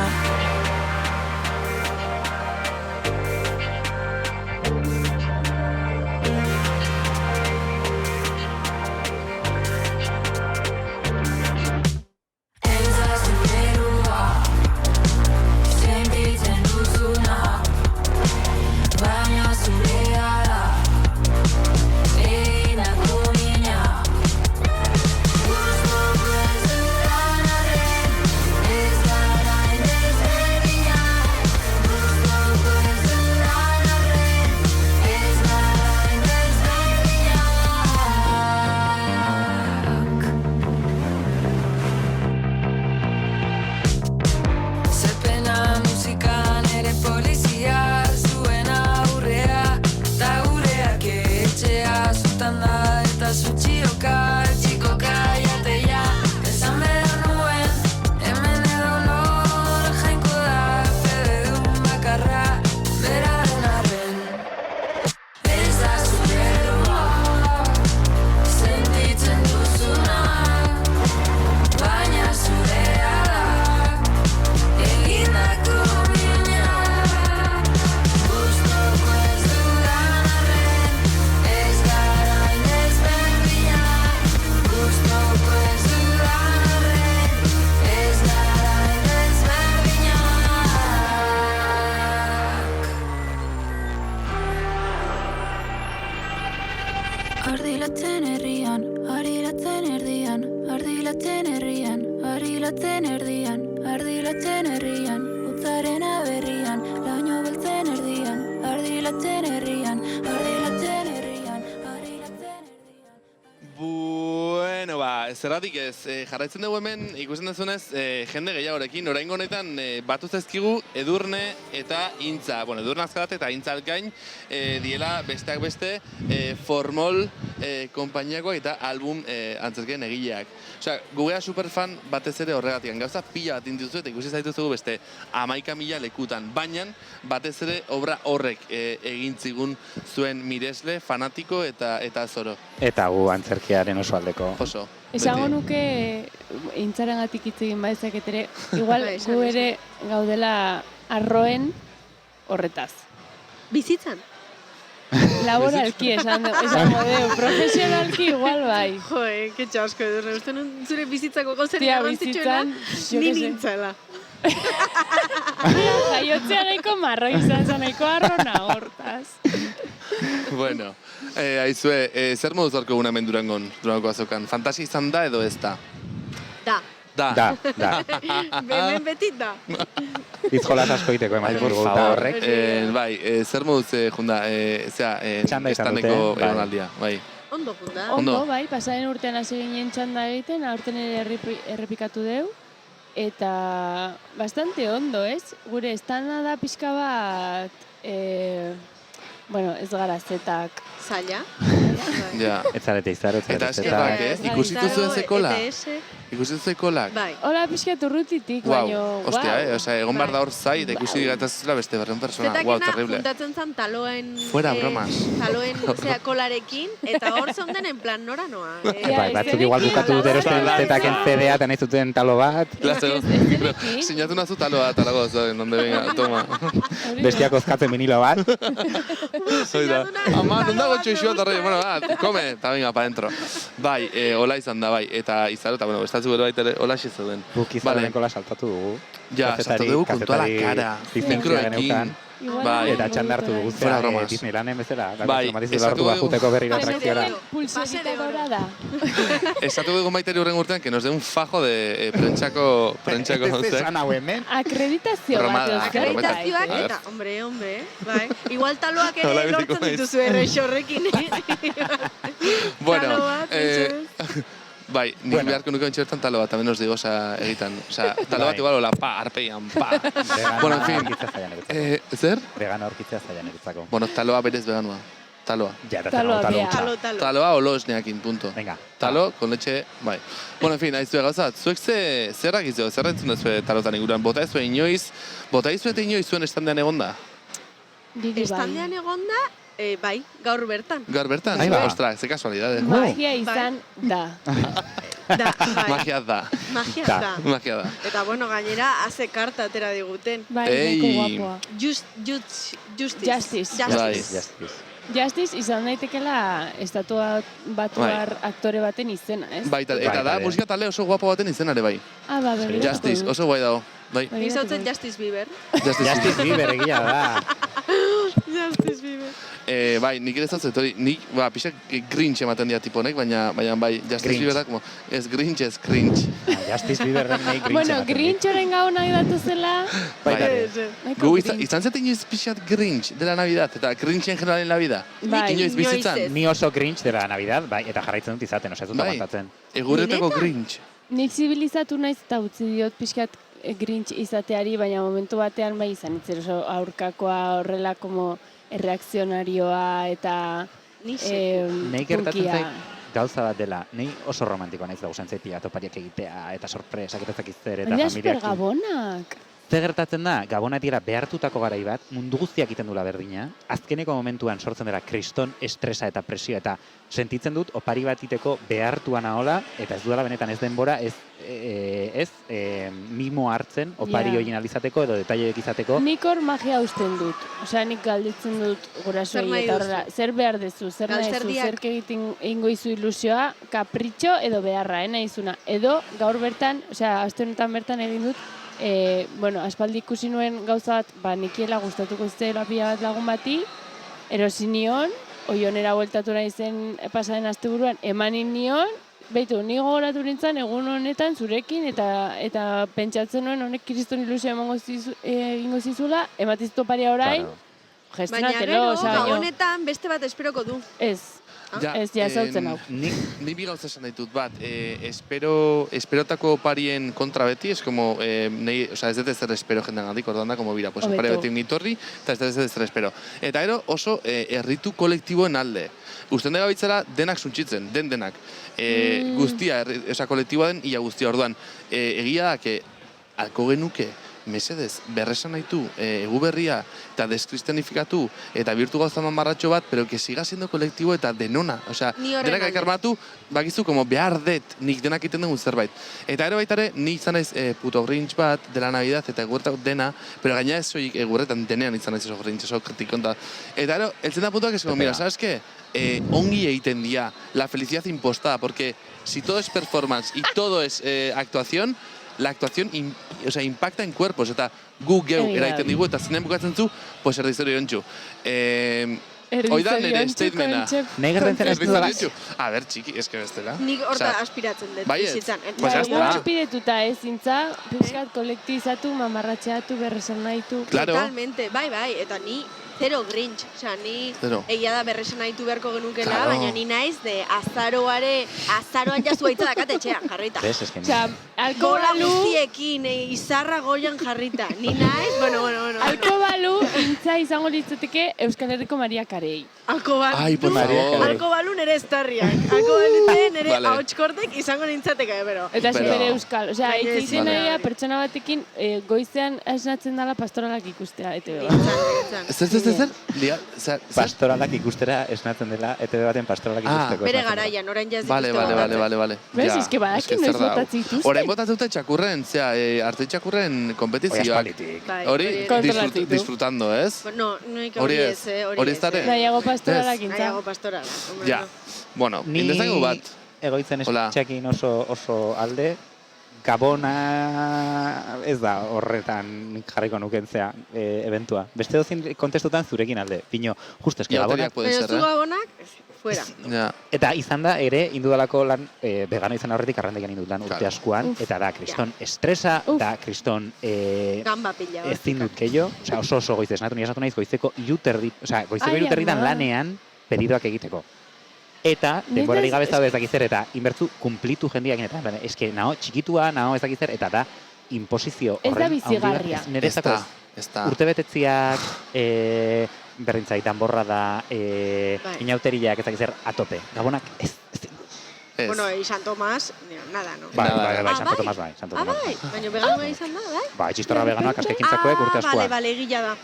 Zerratik ez, jarraitzen dugu hemen ikusten dezunez jende gehiagorekin, oraingo honetan batu zaizkigu Edurne eta Intza. Bueno, Edurne Azkarat eta Intza Alkain diela besteak beste Formol konpainiakoak eta album antzerkien egileak. Osea, gugea superfan batez ere horregatikan. Gauza pila bat intuzu eta ikusi zaituzugu beste 11.000 lekutan. Baina batez ere obra horrek egin zigun zuen miresle, fanatiko eta zoro. Eta gu antzerkiaren oso aldeko. Oso. Esango nuke Intzarengatik hitz egin badezakete ere, igual gu ere gaudela arroen horretaz. Bizitzan? Laboralki esango dugu, profesionalki igual bai. Joe, que txasko Edurne, uste nun zure bizitzako gauzerik garrantzitsuena ni nintzela. Jaiotzea nahiko marro izan zen, nahiko arrona hortaz. Bueno, aizue, zer moduz orko guna hemen Durangoko azokan? Fantasia izan da edo ez da? Da. Da. Hemen beti da. Itzolas asko iteko ematen dugu eta horrek. Bai, zer moduz junda, estaneko egonaldia, bai. Ondo junda. Ondo, bai, pasaren urtean hasi ginen txanda egiten, aurten ere errepikatu deu. Eta bastante ondo, ez? Gure estanda da pixka bat, bueno, ez gara zetak. Zaila. Ja. Ez zarete izaro, ez zarete zetak. Eta ez, ikusitu zuen zekola? Ikusi duzu kolak? Bai. Hola pixkat urrutitik, baino... Ostia, osea, egon behar da hor zai, eta ikusi digatazuzela beste berren persona. Zetakena juntatzen zen taloen... Fuera bromas. Taloen, kolarekin, eta hor zonden en plan nora noa. Bai, batzuk igual bukatu dut erosten zetaken CD-a, eta nahi zuten talo bat. Sinatu nazu taloa, talago, zoen, donde venga, toma. Bestiak ozkatzen vinilo bat. Ama, nondago txoixua eta rei, bueno, come, eta venga, pa dentro. Bai, hola izan da, bai, eta izaro, eta bueno, estatzu gero baita ere, hola zeuden. Guk izarenkola saltatu dugu. Ja, saltatu dugu con toda la cara, mikroekin. Bai, eta txandartu dugu zera Disneylanden bezala. Bai, esatu dugu berriro atrakziora. Pulserita dorada. Esatu dugu maiteri hurren urtean, que nos dé un fajo de prentxako... Esan hau hemen. Akreditazio bat. Akreditazioak eta, hombre, bai. Igual taloak ere lortzen dituzu errexorrekin. Bueno, Bai, nik beharko nuke ontsi talo bat, hemen os digo, egitan. Talo bat igual, arpeian, Bueno, en fin. Zer? Vegano aurkitzea zailan eritzako. Bueno, taloa berez veganua. Taloa. Taloa o losneakin, punto. Venga. Talo, con leche, bai. Bueno, en fin, aizue gauza, zuek zerrak izio, zer entzun dezue talotan inguruan? Bota inoiz zuen estandean egonda? Estandean egonda, bai, gaur bertan. Gaur bertan? Ostras, ze kasualidade. Magia izan da. Magia da. Magia da. Eta, bueno, gainera, haze karta atera diguten. Bai, neko guapoa. Justice. Justice izan daitekela estatua batuar aktore baten izena, ez? Bai, eta da, musika talde oso guapo baten izenare bai. Justice, oso guai dago. Ni zautzen Justice Bieber. Justice Bieber egia da. Justice Bieber. Bai, nik ere zautzen, nik, pixak Grinch ematen dira tiponek, baina bai, Justice Bieber da, como, ez Grinch, ez cringe. Justice Bieber nahi Grinch Bueno, Grinchoren gau nahi datu zela. Gu izan zeten inoiz pixat Grinch de la Navidad, eta Grinch en general en la vida. Inoiz bizitzan. Ni oso Grinch de la Navidad, bai, eta jarraitzen dut izaten, osa ez dut aguantatzen. Egurreteko Grinch. Nik zibilizatu naiz eta utzi diot pixkat Grinch izateari, baina momentu batean bai izan itzen oso aurkakoa horrela como erreakzionarioa eta Nei gertatzen zait gauza bat dela, nei oso romantikoa naiz dagozen zaitia topariak egitea eta sorpresak eta zakizzer eta familiakin. Baina Gabonak. Ze gertatzen da, Gabonatira behartutako garai bat, mundu guztiak egiten dula berdina, azkeneko momentuan sortzen dela kriston estresa eta presio, eta sentitzen dut opari bat iteko behartua nahola, eta ez dudala benetan ez denbora, mimo hartzen opari horien alizateko edo detaileek izateko. Nik hor magia usten dut. Osea, nik galdetzen dut gurasoei eta horrela. Zer behar dezu, zer nahi zu, zer egiten ingo izu ilusioa, kapritxo edo beharra, nahizuna. Edo gaur bertan, osea, aste honetan bertan egin dut, aspaldi ikusi nuen gauza bat, nikiela gustatuko zela pila bat lagun bati, erosi nion, oionera bueltatu nahi zen pasaren asteburuan, emanin nion, beitu, ni gogoratu nintzen egun honetan zurekin, eta pentsatzen nuen honek kriston ilusioa egingo zizula, ematizitu paria orain, gestionatelo, baina gero, honetan beste bat esperoko du. Ez zautzen hau. Ni bi gauza esan ditut bat, esperotako parien kontra beti, ez como, ez dut ezer espero jendean gandik, orduan da, como bira, pues pare beti nitorri, eta ez dut ezer espero. Eta ero oso erritu kolektiboen alde. Usten dago bitzara denak suntxitzen, denak. Guztia, kolektiboa den, ia guztia orduan. Egia da, alko genuke, mesedez, berresan nahitu, egu berria, eta deskristenifikatu, eta birtu gauza mamarratxo bat, pero que siga siendo kolektibo eta denona. Osea, denak ekarmatu, bakizu, como behar det, nik denak iten dugun zerbait. Eta ere baitare, nik izan naiz puto Grinch bat, de la Navidad, eta egurretak dena, pero gaina ez zoik egurretan denean izan naiz eso Grinch, eso kritikonta. Eta ero, eltzen da puntuak ez, mira, ¿sabes qué? Ongi egiten dia, la felicidad impostada, porque si todo es performance y todo es actuación, la actuación impacta en cuerpos, eta gu geu eraiten digu, eta zinen bukatzen zu, pues erdizorio jontxu. Oidan nire statementa. Negerrentzen ez dudala. A ber, txiki, eske bestela. Nik horta aspiratzen dut, bizitzan. Aspiretuta ezintza, pizkat kolektizatu, mamarratxeatu, berresan nahitu. Totalmente, bai, eta ni zero Grinch, osea, ni egia da berresan nahitu beharko genukela, baina ni naiz de azaroan jazu haitza dakat etxean jarrita. Osea, gola guztiekin, izarra goian jarrita. Ni naiz, bueno. Alko balu, intza izango litzateke Euskal Herriko Maria Carey. Alko balu nere estarriak. Alko balu nere ahotskortek izango nintzateke, pero. Eta bere euskal, osea, itzaiten naia pertsona batekin goizean esnatzen dala pastoralak ikustea, ETV bat. Zer? Pastoralak ikustera esnatzen dela, ETV baten pastoralak ikusteko. Bere garaian, orain jaz ikuste. Vale. Bez, izke badakin noiz botatzen dituzte. Orain botatzen dute txakurren, arte txakurren kompetizioak. Hori disfrutando, ez? No hori ez. Hori ez dara? Nahiago pastoralak intza. Nahiago pastoralak. Ja, bueno, indezango bat. Egoitzen txekin oso alde, Gabona ez da horretan jarriko nukentzea eventua. Beste dozin kontestutan zurekin alde. Pino, justo eski Gabonak. Pero zu Gabonak, fuera. Eta izan da ere, indudalako lan, vegano izan horretik arrandekan indut lan urte askoan, eta da kriston estresa, da kriston ezin dut keio, oso goiz esnatu, nire esnatu naiz goizeko iruterdi, goizeko iruterditan lanean pedidoak egiteko. Eta, denborari gabe ez dakit zer, eta inbertzu kumplitu jendiak, eta eske, txikitua, ez dakit zer, eta da, imposizio horren. Ez da bizigarria. Niretzako urtebetziak, berrintzaitan borra da, inauteriak ez dakit zer, atope. Gabonak, ez. Bueno, y San Tomás, nada, no? Bai, Santo Tomás bai. Bai, baina veganoa izan da, bai? Bai, txistorra veganoak askekintzako urte askoa. Vale, egia da.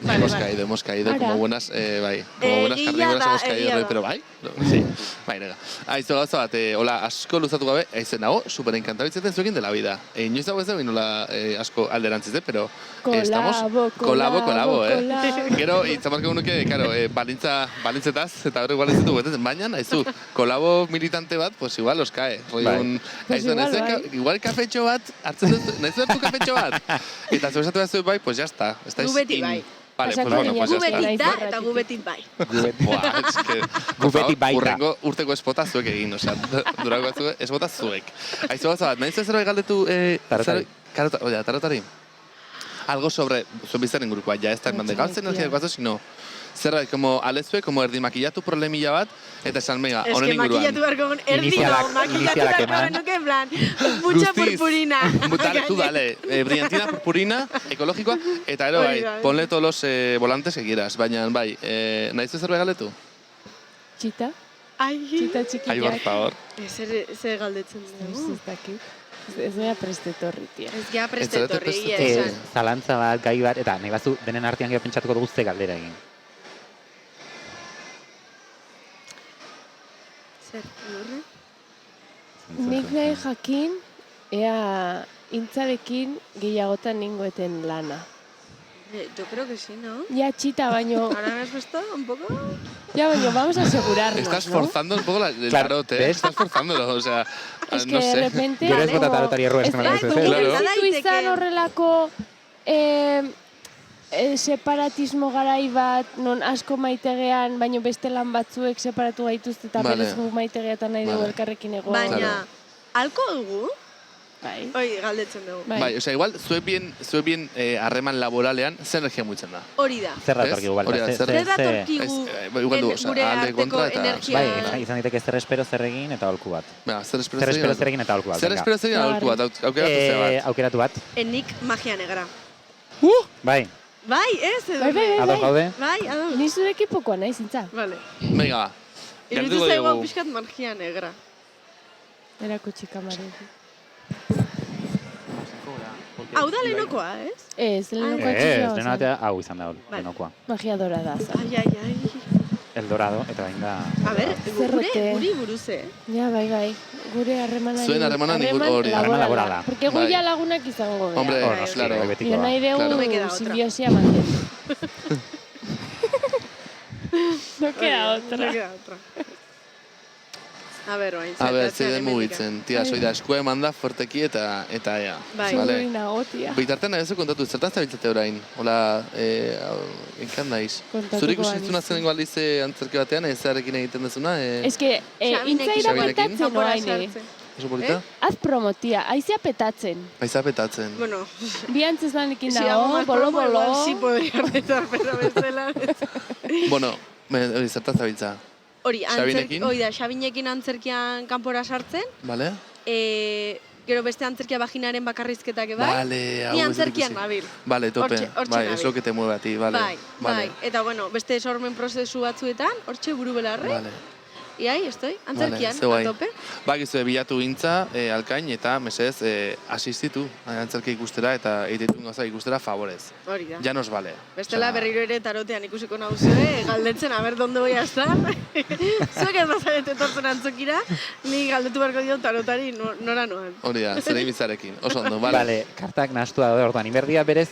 Hemos caído como buenas, como buenas carnívoras hemos caído, pero bai? Sí, bai, nega. Aizu gauza bat, hola, asko luzatu gabe, aizen nago, super encantabitzeten zuekin de la vida. Inoiz dago ez da, nola asko alderantziz, pero estamos kolabo, Gero, itzamarko unuke, claro, balintzetaz, eta hori igual ez ditu betetzen, baina, aizu, kolabo militante bat, pues igual os cae. Igual kafetxo bat, hartzen dut, nahizu hartu kafetxo bat. Eta zebesatu bat bai, pues ya está. Gu beti bai. Vale, pues bueno, pues ya está. Gu beti da eta gu beti bai. Gu beti baita. Urrengo urteko espota zuek egin, osea, durako batzuek espota zuek. Aizu gauza bat, nahizu zerbait galdetu... Tarotari. Algo sobre zuen bizaren grupoa, ya ez da eman de galtzen energia guazo, sino... Zerbait, como alezue, como erdi makillatu problemilla bat, eta esan mega, honen inguruan. Es que makillatu barko erdi no, makillatu barko nuke en plan, mucha purpurina. Dale, tú dale, brillantina, purpurina, ekologikoa, eta ero bai, ponle todos los volantes que quieras, baina bai, nahizu zerbait galdetu? Txita? Txita txikiak. Ai, por favor. Zer galdetzen dugu? Ez dakit. Ez gara prestetorri, tia. Ez gara prestetorri, esan. Zalantza bat, gai bat, eta nahi bazu, denen artean gero pentsatuko dugu ze galdera egin. Zer, lurre? Nik nahi jakin, ea intzarekin gehiagotan ningoeten lana. Yo creo que sí, ¿no? Ya, Txita, baino... Ahora me has puesto un poco... Ya, baino, vamos a asegurarnos, Estás forzando un poco el tarot, ¿eh? Estás forzándolo, o sea, es que no sé. de repente... Gero ez bota tarotari errua ez teman ez Zitu izan horrelako separatismo garai bat, non asko maitegean, baino beste lan batzuek separatu gaituzte eta berez gu maitegeatan nahi dugu elkarrekin egoa. Baina, alko dugu? Bai. Hoi, galdetzen dugu. Bai, o sea, igual, zuek bien harreman laboralean, zer energia muitzen da? Hori da. Zer datorkigu, balda? Zer datorkigu gure arteko energia? Bai, izan ditek zer espero zer egin eta aholku bat. Zer espero zer egin eta aholku bat. Zer espero zer egin aholku bat, aukeratu ze bat. Aukeratu bat. Enik magia negra. Bai. Bai, ez edo. Ados gaude? Bai, ados. Ni zure ekipokoa nahi zintza. Vale. Venga, iruditu zaigu pixkat magia negra. Erakutsi kamarekin. Hau da lehenokoa, ez? Ez, lehenokoa txizia oza. Ez, hau izan da lehenokoa. Magia dorada. Ai. El dorado, eta bain da... A ver, guri buruze. Ja, bai. Gure harremanari... Zuen harremanan hori. Harreman laborala. Porque gu ya lagunak izango gara. Hombre, claro. Yo nahi dugu simbiosia mantendu. No queda otra. A ver, zeiden mugitzen. Tia, soida eskua eman da fuerteki eta ea. Bai. Bitartean nahi kontatu, zertaz zabiltzate orain? Hola, enkan daiz. Zurik usiztuna zen aldiz antzerke batean, ezarekin egiten dezuna? Ez que, intzaira petatzen orain. Oso polita? Az promotia, aizea petatzen. Aizea petatzen. Bueno. Bi antzez lanekin dago, bolo. Si podría petar, pero bestela. Bueno, zertaz zabiltza? Hori da, Xabinekin antzerkian kanpora sartzen. Vale. Gero beste antzerkia vaginaren bakarrizketak bai. Vale, ni antzerkian nabil. Vale, tope. Bai, es lo que te mueve a ti, vale. Bai. Eta bueno, beste sormen prozesu batzuetan, hortxe buru belarre. Vale. Iai, estoi, antzerkian, a tope. Gizue bilatu gintza, alkain, eta mesez, asistitu antzerki ikustera, eta egitun gauza ikustera favorez. Hori da. Ja nos vale. Bestela berriro ere tarotean ikusiko nauzue, galdetzen, a ber, donde voy a estar. Zuek ez bazarete etortzen antzokira, ni galdetu beharko dio tarotari nora noan. Hori da, zere ibizarekin, oso ondo, vale. Vale, kartak nahaztu da orduan, inberdia berez,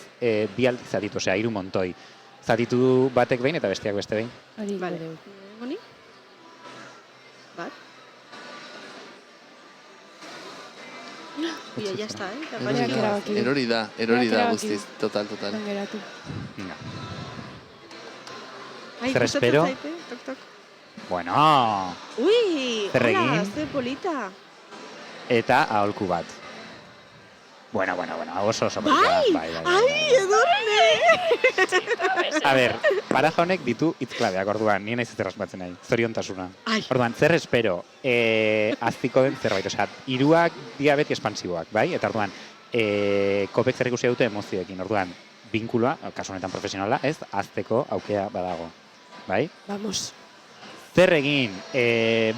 bi aldiz zatitu, osea, 3 montoi. Zatitu batek behin eta besteak beste behin. Hori, vale. Honi? Bat. Ia, ya está, Erori da guztiz, total. Geratu. Zer espero? Tok. Bueno. Ui, hola, ze polita. Eta aholku bat. Bueno, oso polita. Bai, Edurne! A ber, baraja honek ditu hitzklabeak, orduan, nien naiz zer asmatzen nahi, zoriontasuna. Orduan, zer espero, azpiko den zerbait, osea, hiruak diabeti espansiboak, bai? Eta orduan, kopek zer ikusi dute emozioekin, orduan, binkuloa, kasu honetan profesionala, ez, azteko aukera badago, bai? Vamos. Zer egin,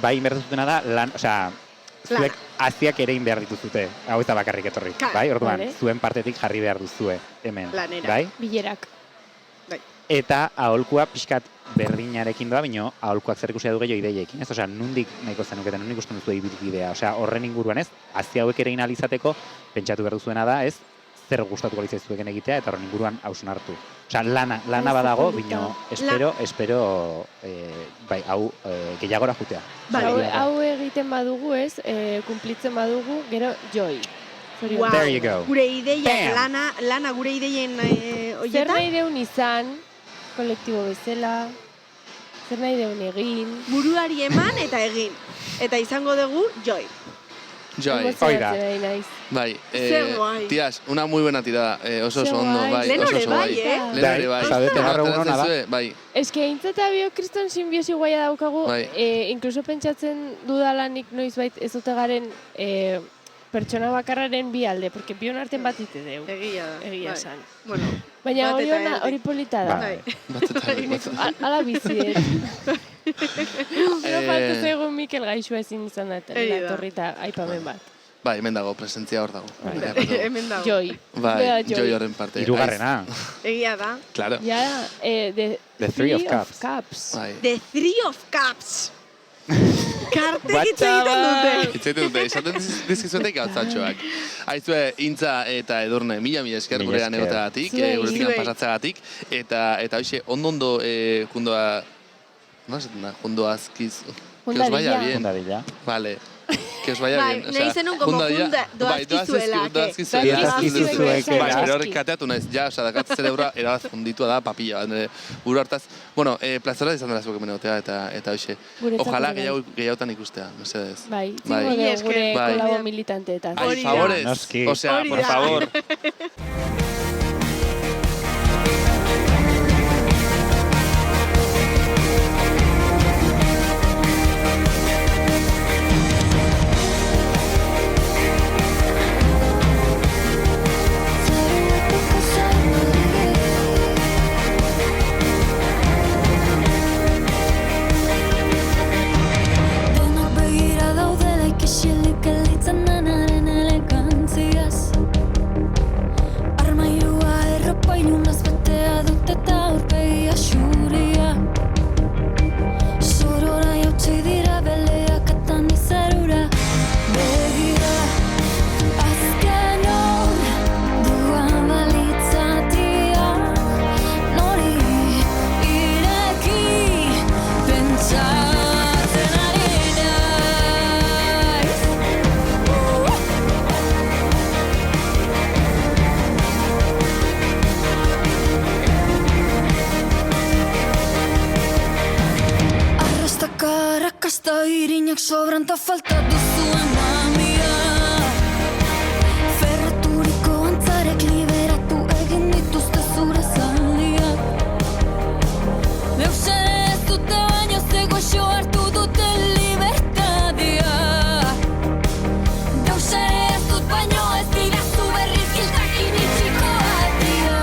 bai inberduzutena da, osea, zuek aziak ere behar dituzute, hau ez da bakarrik etorri, bai? Orduan, zuen partetik jarri behar duzue hemen, bai? Bilerak. Eta aholkua pixkat berdinarekin doa, bino aholkuak zer ikusia du gehiago ideiekin, ez? Osea, nundik nahiko zenuketen, nundik usten duzu ibilbidea, osea, horren inguruan ez, azi hauek ere inalizateko, pentsatu behar duzuena da, ez? Zer gustatuko litzaizueken egitea, eta horren inguruan hausun hartu. Osea, lana badago, bino espero, bai, hau gehiagora jutea. Hau egiten badugu ez, kumplitzen badugu, gero joi. Wow. There you go. Gure ideiak, lana gure ideien oietan. Zer nahi deun izan, kolektibo bezala, zer nahi deun egin. Buruari eman eta egin. Eta izango dugu joi. Joy. Bai, tías, una muy buena tirada, oso ondo, bai, oso bai. Lenore bai. Zabete garro unona da. Bai. Ez que intzata biokriston simbiosi guaia daukagu, inkluso pentsatzen dudalanik noizbait ez dute garen pertsona bakarraren bi alde, porque bion arten bat ite deu. Egia esan. Baina hori polita da. Ala bizi, Gero faltu zaigu Mikel Gaixua ezin izan da, torrita aipamen bat. Bai, hemen dago, presentzia hor dago. Hemen dago. Joi. Bai, joi horren parte. Irugarrena. Egia da. Claro. Ja, The Three of Cups. The Three of Cups. Kartek itzaiten dute. Esaten dizkizuetek gauzatxoak. Aizue, Intza eta Edurne, mila esker gurean egotagatik, guretik pasatzeagatik, eta hoxe, ondo jundoa, no esaten da, jundoa azkiz, que os vaya bien. Jundadilla. Vale. Que os vaya bien. Nahi zenun como doazkizuela. Bai, ere horrek kateatu naiz, ja, oza, dakat zerebroa erabaz funditua da, papilla, buru hartaz. Bueno, plazora izan dela zuek hemen egotea, eta hoxe. Ojalá gehiagotan ikustea, mesedez. Bai, zingo dugu gure kolabo militanteetan. Ai, favores, osea, por favor. Sobranta falta duzuen mamia Ferraturiko antzarek liberatu egin dituzte zure zaldiak Deusere ez dute baino zegoexo hartu dute libertadia Deusere ez dut baino ez dira zu berriz giltakin itxiko atia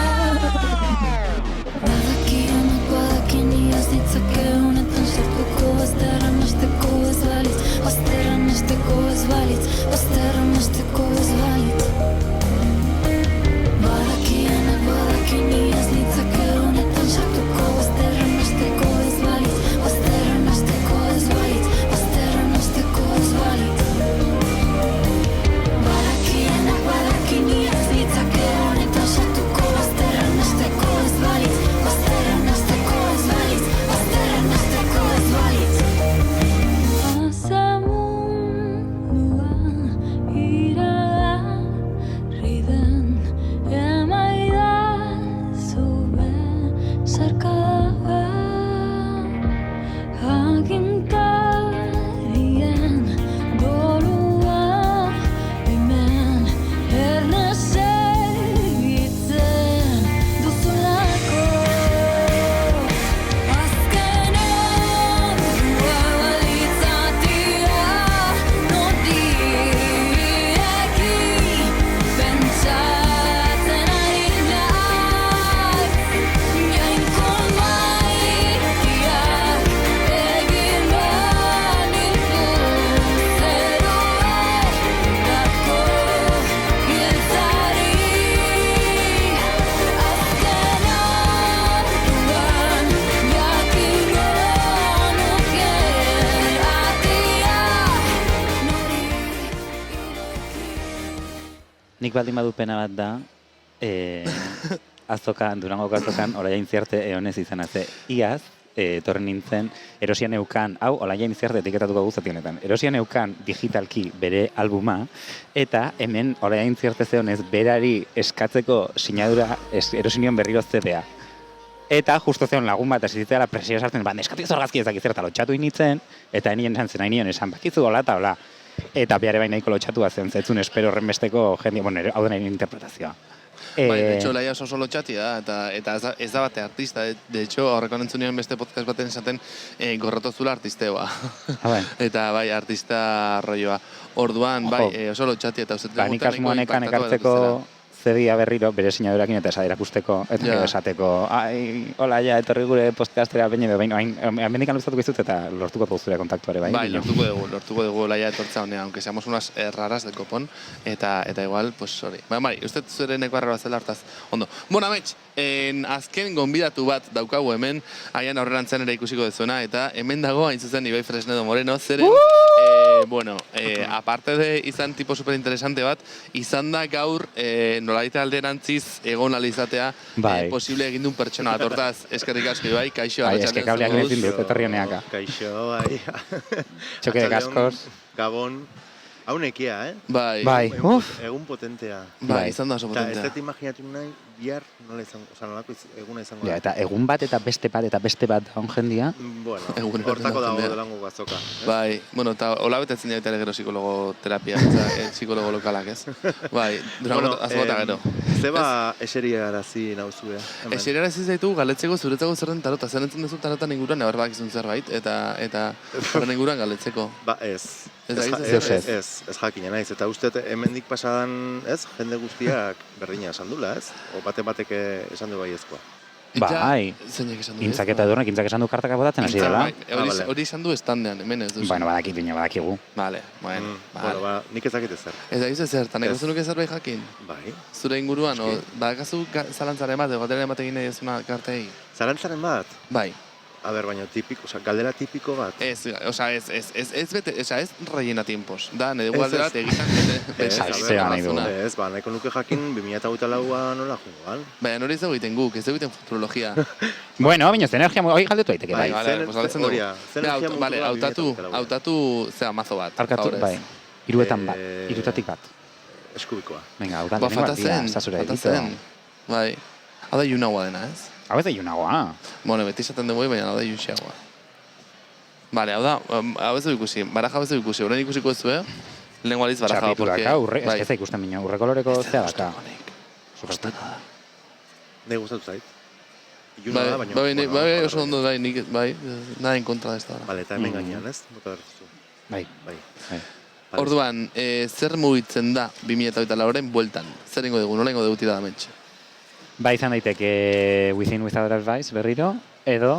Badakianak badakin iaz ditzake honetan sartuko ez derramesteko ez baliz Bazterran esteko ez baliz Nik baldin badu pena bat da, azokan, Durangoko azokan, Olaia Intziarte eonez izan ze. Iaz, torren nintzen, erosian eukan, hau, Olaia Intziarte etiketatuko guztati honetan, erosian eukan digitalki bere albuma, eta hemen Olaia Intziarte zeonez berari eskatzeko sinadura erosinion berriro CD-a. Eta justo zeon lagun bat esitzea presio sartzen, eskatu zorgazki ezak izerta lotxatu initzen, eta enien esan zen, hainien esan, bakizu hola eta hola. Eta behar baina nahiko lotxatua zen, zetzun espero horren besteko jende, hau da nahi interpretazioa. Bai, de hecho, Olaia oso lotxati da, eta ez da bate artista. De hecho, horreko nentzunioen beste podcast baten esaten gorrotozula artisteoa. Eta bai, artista rolloa. Orduan, bai, oso lotxati eta uste nik asmoan ekartzeko zedia berriro, bere sinadurakin eta erakusteko, eta gero esateko, hola, etorri gure podcastera baina edo, amendikan luztatuko izut eta lortuko dugu zure kontaktuare, bai? Bai, lortuko dugu Olaia etortza honea, aunque seamos unas raras del copón, eta igual, pues, hori. Bai, uste zure neko arraba zela hartaz, ondo. Bona, Amets, azken gonbidatu bat daukagu hemen, haian aurrerantzen ere ikusiko dezuena, eta hemen dago, hain zuzen, Ibai Fresnedo Moreno, zeren, bueno, aparte de izan tipo superinteresante bat, izan da gaur, nolaita alderantziz egon alizatea posible egin duen pertsona bat. Hortaz, eskerrik asko, Ibai, kaixo. Bai, eske kableak netin dut, etorri honeaka. Kaixo, bai. Txoke de kaskos. Gabon. Hau nekia, Bai. Egun potentea. Bai, izan da oso potentea. Eta ez dut imaginatu nahi, bihar nola izango, oza, nolako eguna izango da. Eta egun bat eta beste bat daun jendia. Bueno, hortako dago delango gazoka. Bai, bueno, eta hola betetzen jaitare gero psikologo terapia, psikologo lokalak, ez? Bai, Durango azabata gero. Zeba eseriarazi nauzue? Eseriarazi zaitu galetzeko zuretzako zerren tarota. Zer entzun dezu tarotan inguruan, ebar bakizun zerbait, eta horren inguruan galetzeko. Ba, ez. Ez jakina naiz, eta uste hemendik pasadan, ez, jende guztiak berdina esan dula, ez? O batek esan du baiezkoa. Bai, intzak eta edurnek, intzak esan du kartaka botatzen hasi dela. Hori esan du estandean, hemen ez duzu. Bueno, badakigu. Vale, bueno. Bueno, nik ezakit ezer. Ez da gizu ezer, eta nekazun nuke zerbait jakin? Bai. Zure inguruan, badakazu zalantzaren bat, galderen bat egin nahi ezuna kartei? Zalantzaren bat? Bai. A ber, baina tipiko, galdera tipiko bat. Ez rellena tiempos. Da, nire galdera egiten Ez, nahiko nuke jakin 2024 nola jungoan. Baina nori ez dugu egiten guk, ez dugu egiten futurologia. Bueno, baina zenergia hori galdetu daiteke, bai. Bale, hautatu zera mazo bat. Arkatu, bai. Hiruetan bat, hirutatik bat. Eskubikoa. Venga, hau da, fatazen. Bai, hau da iunagoa dena, ez? Hau ez da iunagoa. Bueno, beti esaten dugu, baina hau da iunagoa. Bale, hau ez du ikusi, baraja hau ez du ikusi, horren ikusiko ez du, lehen gualiz baraja. Txapitulaka, ez ez da ikusten minio, urre koloreko zea daka. Gustatu. Ne gustatu zait. Bai, oso ondo, bai, nada en kontra ez da. Bale, eta hemen gainean, ez? Bai. Orduan, zer mugitzen da 2024-ren bueltan? Zer ingo dugu, nola ingo dugu tira da mentxe? Ba, izan daiteke Within Without Advice berriro, edo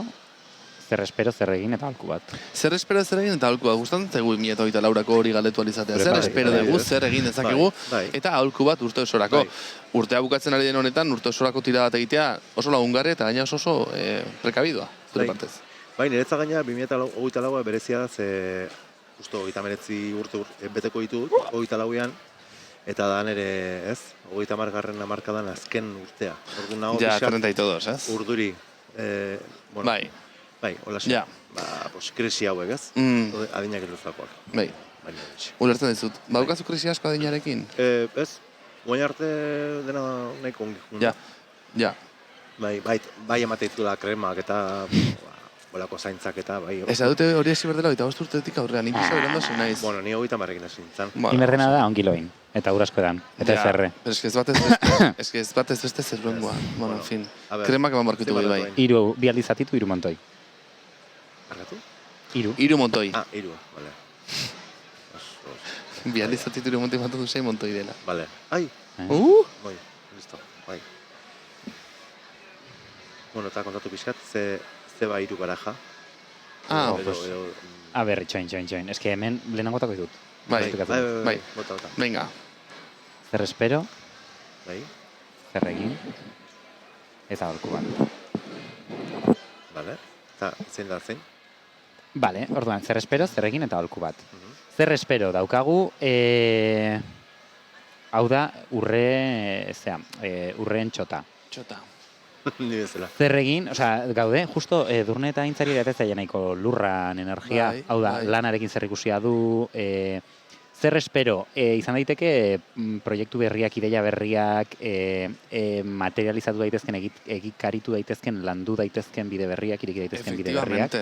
zer espero, zer egin eta aholku bat. Zer espero, zer egin eta aholku bat. Gustatzen zaigu 2024ko hori galdetu alizatea. Zer espero dugu, zer egin dezakegu, eta aholku bat urte osorako. Urtea bukatzen ari den honetan, urte osorako tira bat egitea oso lagungarri eta gaina oso prekabidua, zure partez. Bai, niretza gaina 2024 berezia da, ze justo 39 urte beteko ditut, 24ean, eta da nire, ez, 30. hamarkadan azken urtea. Ja, 32, ez? Urduri. Bai, hola zen. Krisi hauek, ez? Adinak eluzakoak. Bai. Ulertzen dizut. Badukazu krisi asko adinarekin? Ez. Guain arte dena nahiko ongi. Ja. Bai emateitula kremak eta bolako zaintzak eta bai. Ez dute hori esi berdela 25 urtetik aurrean, nik piso berandu zen naiz. Bueno, ni 30 ekin esin. Imerrena da ongi loin, eta urasko edan, eta zerre. Ez ez batez beste zerruengoa. Bueno, en fin. Kremak eman barkutu bai. Bi aldizatitu, 3 montoi. Argatu? 3 montoi. Ah, 3, bale. Bi aldizatitu 3 montoi mantatu 6 montoi dela. Bale. Ai! Bai, listo, bai. Bueno, eta kontatu pixkat, zeba 3 baraja. A ber, txoin. Ez que hemen lehenangotako ditut. Bai. Venga. Zer espero. Bai. Zer egin. Eta aholku bat. Bale. Eta zein da zein? Bale, orduan, zer espero, zer egin eta aholku bat. Zer espero daukagu, hau da urreen txota. Txota. Ni bezala. Zer egin, gaude, justo Durne eta Aintzari ere ez zaila nahiko lurran energia, hau da, lanarekin zer ikusia du, zer espero, izan daiteke proiektu berriak, ideia berriak, materializatu daitezken, egikaritu daitezken, landu daitezken bide berriak, ireki daitezken bide berriak.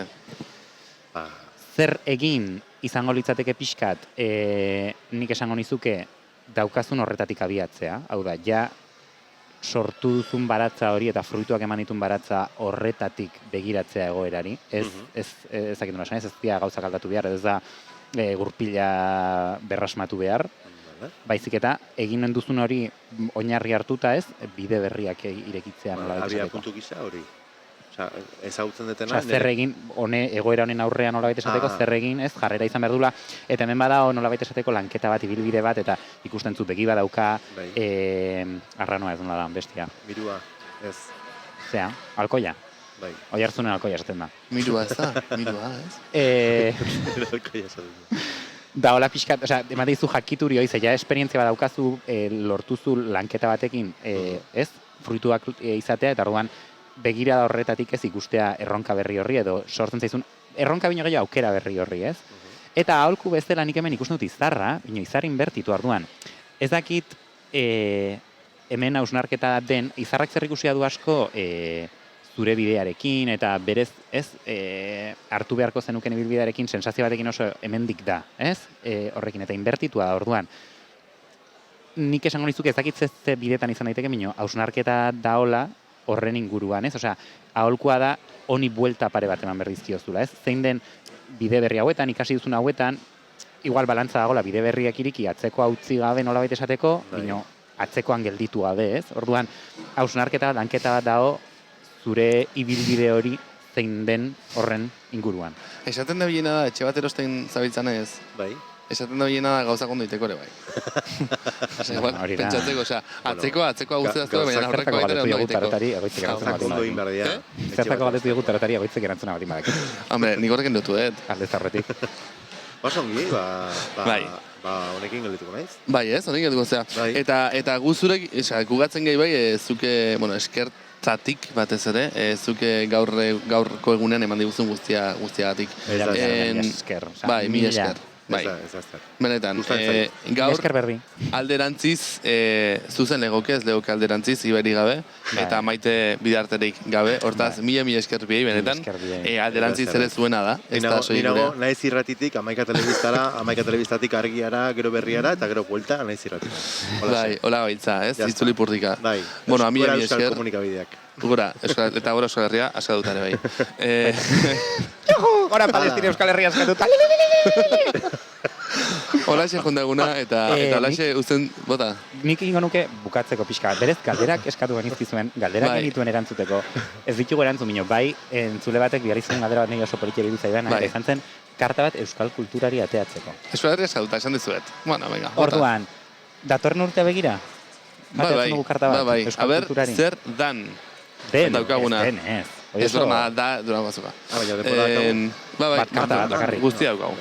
Zer egin izango litzateke pixkat, nik esango nizuke daukazun horretatik abiatzea, hau da, ja sortu duzun baratza hori eta fruituak eman ditun baratza horretatik begiratzea egoerari. Ez dakit nola esan, ez dira gauzak aldatu behar, ez da gurpila berrasmatu behar, baizik eta egin duzun hori oinarri hartuta ez, bide berriak irekitzea nola baita esateko. Abia puntu gisa hori? Ezagutzen detena... Zer egin, egoera honen aurrean nola baita esateko, zer egin, ez, jarrera izan behar dula, eta hemen bada nola baita esateko lanketa bat, ibilbide bat, eta ikusten zu begi badauka arranoa ez nola da, bestia. Mirua, ez. Zea, alkoia. Oiartzunen alkoia esaten da. Mirua ez da, mirua, ez? Alkoia esaten da. Da, hola pixkat, emate izu jakituri hori, ja esperientzia bat daukazu, lortuzu lanketa batekin, ez, fruituak izatea, eta orduan, begira da horretatik ez ikustea erronka berri horri, edo sortzen zaizun, erronka bino gehiago aukera berri horri, ez? Eta aholku bezala nik hemen ikusten dut izarra, bino izar inbertitu arduan. Ez dakit hemen hausnarketa den, izarrak zer ikusia du asko zure bidearekin, eta berez, ez, hartu beharko zenuken ibilbidearekin, sensazio batekin oso hemendik da, ez? Horrekin, eta inbertitua da orduan. Nik esango nizuke ez dakit ze bidetan izan daiteke, bino, hausnarketa daola, horren inguruan, ez? Aholkua da, honi buelta pare bat eman berdizkiozula, ez? Zein den bide berri hauetan, ikasi duzun hauetan, igual balantza dagoela bide berriak iriki, atzeko hautzi gabe nolabait esateko, bino, atzekoan gelditu gabe, ez? Orduan, hausnarketa, lanketa bat dago, zure ibilbide hori zein den horren inguruan. Esaten da bilena da, etxe bat erosten zabiltzan ez? Bai. Esaten da bilena da gauzak ondo iteko ere bai. Pentsatzeko, atzeko guztiazko, baina horreko baitera ondo iteko. Zertako galdetu dugu taratari agoitzek erantzuna bat imadak. Hombre, nik horrekin dutu, Aldez horretik. Basongi, honekin geldituko naiz? Bai, ez, honekin geldituko zea. Eta guzurek, gugatzen gehi bai, zuke, eskertzatik batez ere, zuke gaurko egunean eman diguzun guztiagatik. Mila esker. Bai, mila esker. Bai, benetan, gaur alderantziz, zuzen legoke, ez legoke alderantziz, iberi gabe, eta maite bidarterik gabe, hortaz, mila esker biei, benetan, alderantziz ere zuena da. Ninago, naiz irratitik, Amaika Telebistatik argiara, gero berriara, eta gero buelta, naiz irratitik. Bai, hola gaitza, ez, itzuli purtika. Bai, bueno, mila Euskal Komunikabideak. Gora, eta gora Euskal Herria, aska dutare bai. Gora Palestina Euskal Herria aska dut. Holaxe jondaguna, eta holaxe usten, bota? Nik ingo nuke bukatzeko pixka. Berez, galderak eskatu genizkizuen, galderak genituen erantzuteko. Ez ditugu erantzun bino, bai, entzule batek bigarri zen galdera bat nire oso politia bibitzaidan, eta izan zen, karta bat euskal kulturari ateatzeko. Euskal Herria eskatuta, esan dizuet. Bueno, venga, orduan, datorren urtea begira? Bai, a ber, zer dan? Den, ez. Ez broma, da, durango bazuka. Bai, karta bat bakarrik. Guztia daukagu.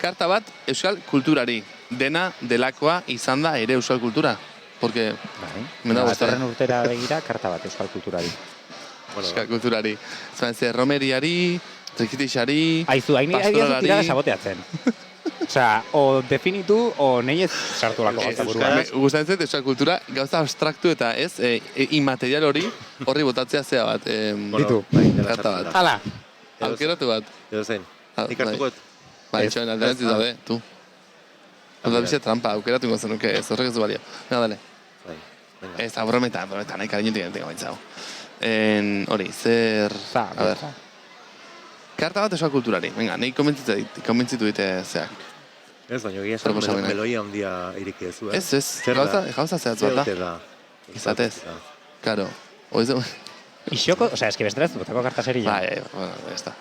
Karta bat euskal kulturari. Dena delakoa izan da ere euskal kultura. Porque... Datorren urtera begira, karta bat euskal kulturari. Euskal kulturari. Zer, romeriari, trikitixari, pastoralari... Aizu, hain tirada saboteatzen. Osea, o definitu, o nahi ez sartu lako gauza buruan. Gustatzen zait, euskal kultura gauza abstraktu eta ez, inmaterial horri botatzea zea bat. Ditu. Karta bat. Hala. Aukeratu bat. Edo zein. Ikartuko et. Bai, txoen, alderantziz dabe, tu. Alda bize trampa, aukeratu ingo zenuke, ez horrek ez du balia. Venga, dale. Ez, brometan, nahi kariñetik entengo baintzau. Hori, zer... A ber. Karta bat euskal kulturari. Venga, nahi konbentzitu dite zeak. Ez, baina egia esan meloia handia iriki ezu, Ez, gauza zehatz bat da. Izatez. Karo. Ixoko, osea, eski bestera ez dutako karta serilla. Bai, bueno, ez da.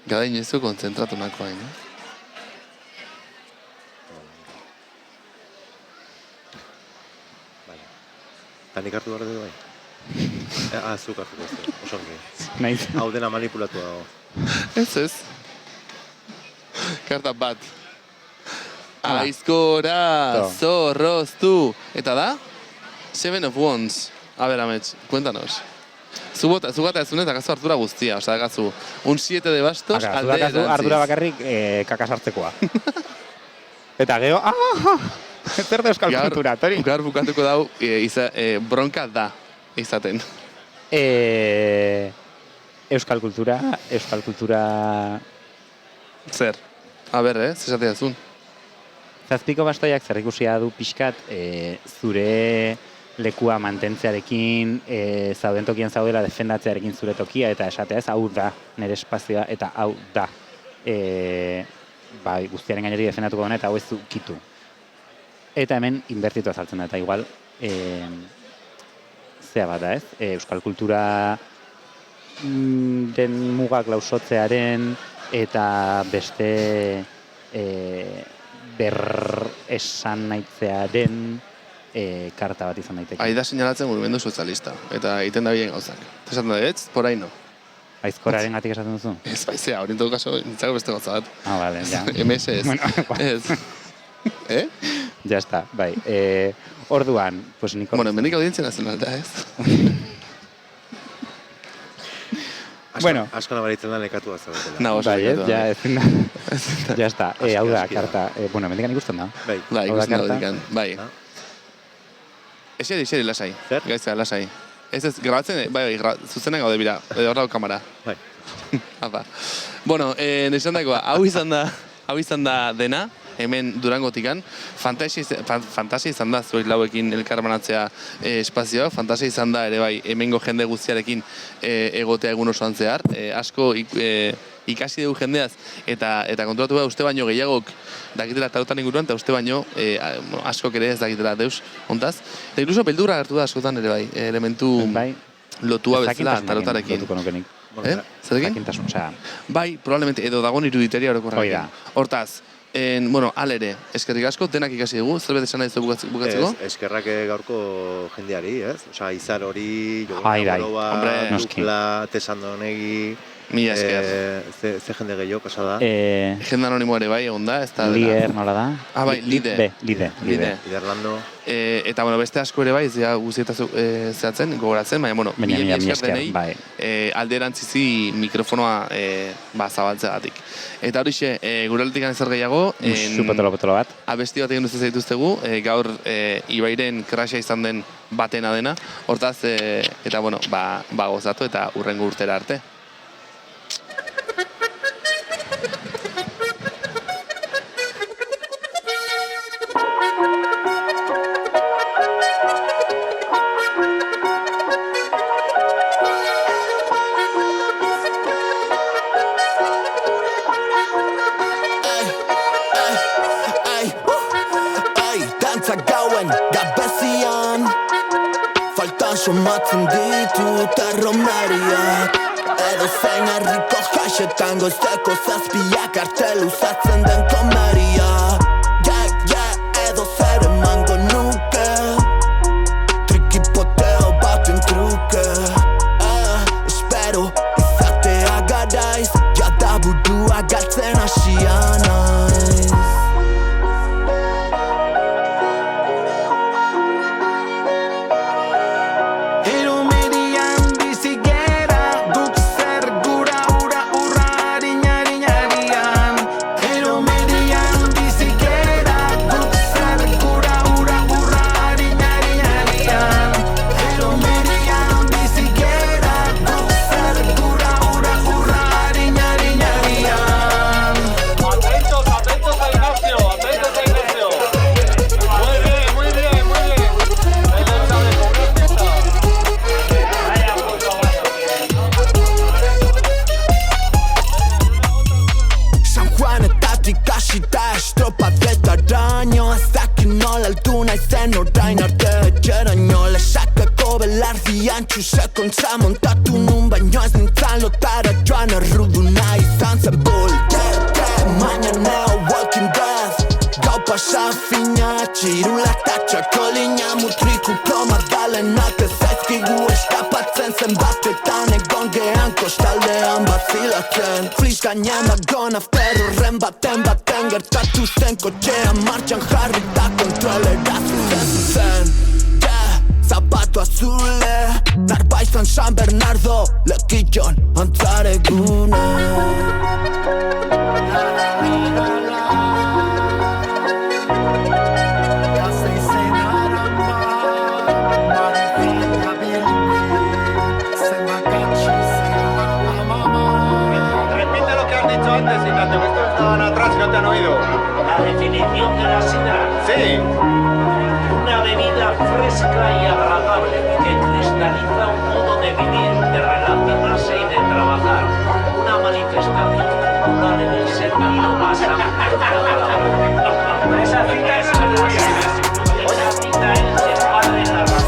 Gada inoizu kontzentratu nako hain, Eta nik hartu behar dugu bai? Zuk hartuko ez du, osongi. Naiz. Hau dena manipulatu dago. Ez. Karta bat. Aizkora, zorroztu. Eta da? 7 of Wands. A ver, Amets, cuéntanos. Zugata ez eta gazu ardura guztia, osea, gazu, un 7 de bastos alde erantziz. Gazu ardura bakarrik kakasartzekoa. Eta geho, zer da euskal kultura, Tori? Gaur bukatuko dau, bronka da, izaten. Euskal kultura... Zer? A ber, zesatea zun? Zazpiko bastoiak zer ikusia du pixkat zure lekua mantentzearekin, zauden tokien zaudela defendatzearekin zure tokia, eta esatea ez, hau da, nire espazioa, eta hau da. Guztiaren gainetik defendatuko dena, eta hau ez ukitu. Eta hemen inbertitu azaltzen da, eta igual, zea bat da ez, euskal kultura den mugak lausotzearen, eta beste esan naitzearen karta bat izan daiteke. Aida señalatzen mugimendu sozialista, eta egiten da bien gauzak. Esaten da, ez, por ahí no. Aizkoraren gatik esaten duzu? Ez, baizea, hori entotu kaso, nintzako beste gauza bat. Vale, ja. MS ez. Bueno, ez. Ya está, bai. Orduan, pues niko... Bueno, menik audientzia nazionalta, ez? Bueno. Asko nabaritzen da nekatu azabetela. Na, oso nekatu. Ja, ezin da. Ya está, hau da, karta. Bueno, mendikan ikusten da. Bai, ikusten da mendikan, bai. Eseri, lasai. Zer? Gaitza, lasai. Ez, grabatzen, bai, zuzenen gaude bira, hor dago kamara. Bai. Apa. Bueno, nesan dagoa, hau izan da dena, hemen Durangotikan, fantasia izan da zuek lauekin elkarbanatzea espazioa, fantasia izan da ere bai hemengo jende guztiarekin egotea egun osoan zehar, asko ikasi dugu jendeaz, eta konturatu da uste baino gehiagok dakitela tarotan inguruan, eta uste baino askok ere ez dakitela deus, ontaz. Eta inkluso beldurra hartu da askotan ere bai, elementu lotua bezala tarotarekin. Zerekin? Bai, probablemente, edo dagoen iruditeria orokorrakin. Hortaz, bueno, alere, eskerrik asko, denak ikasi dugu, zerbait esan nahi bukatzeko? Eskerrak gaurko jendeari, ez? Osa, izar hori, Bai, Dukla, Tesandonegi... Mila esker. Ze jende gehiago pasada? Jende anonimo ere bai, egon da, ez da... Lier, nola da? Bai, Lide. Liderlando. Eta, bueno, beste asko ere bai, ez dira guztieta zehatzen, gogoratzen, baina, bueno, mila esker denei, alderantzizi mikrofonoa zabaltzeagatik. Eta horixe, gure aldetik ezer gehiago... Potolo bat. Abesti bat egin duzte zaituztegu, gaur Ibairen krasha izan den batena dena, hortaz, eta, bueno, gozatu eta hurrengo urtera arte. Somatzen ditut erromeriak Edo zein herriko jaixetan goizeko zazpiak arte luzatzen den komeria Edo zer emango nuke Trikipoteo baten truke Espero izatea garaiz Jada burua galtzen hasia naiz Orain arte etxeraino lesakako belardian txusekontza montatu nun baino ez nintzan lotara joan erruduna izan zen bull Mañaneo Walking Death Gau pasa fina, txirula eta txakolina, mutrikuko madalenak ez zaizkigu eskapatzen, zenbatetan egon gehan kostaldean bazilatzen. Fliskainen bagon after horren baten gertatu zen kotxean martxan jarrita kontrolera zuzen. Zapato azule, narbaizan San Bernardo, lekitxon antzaregune. Antes, Ignacio, que estos estaban atrás y no te han oído. La definición de la sidra. Sí. Una bebida fresca y agradable que cristaliza un modo de vivir, de relacionarse y de trabajar. Una manifestación cultural en el sentido más amplio de la palabra. Esa cita es Esa cita es el padre de la razón.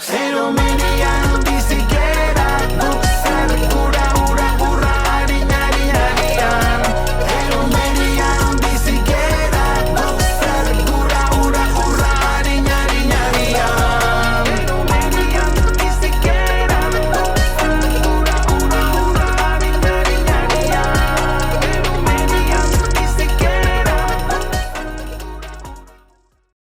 Zero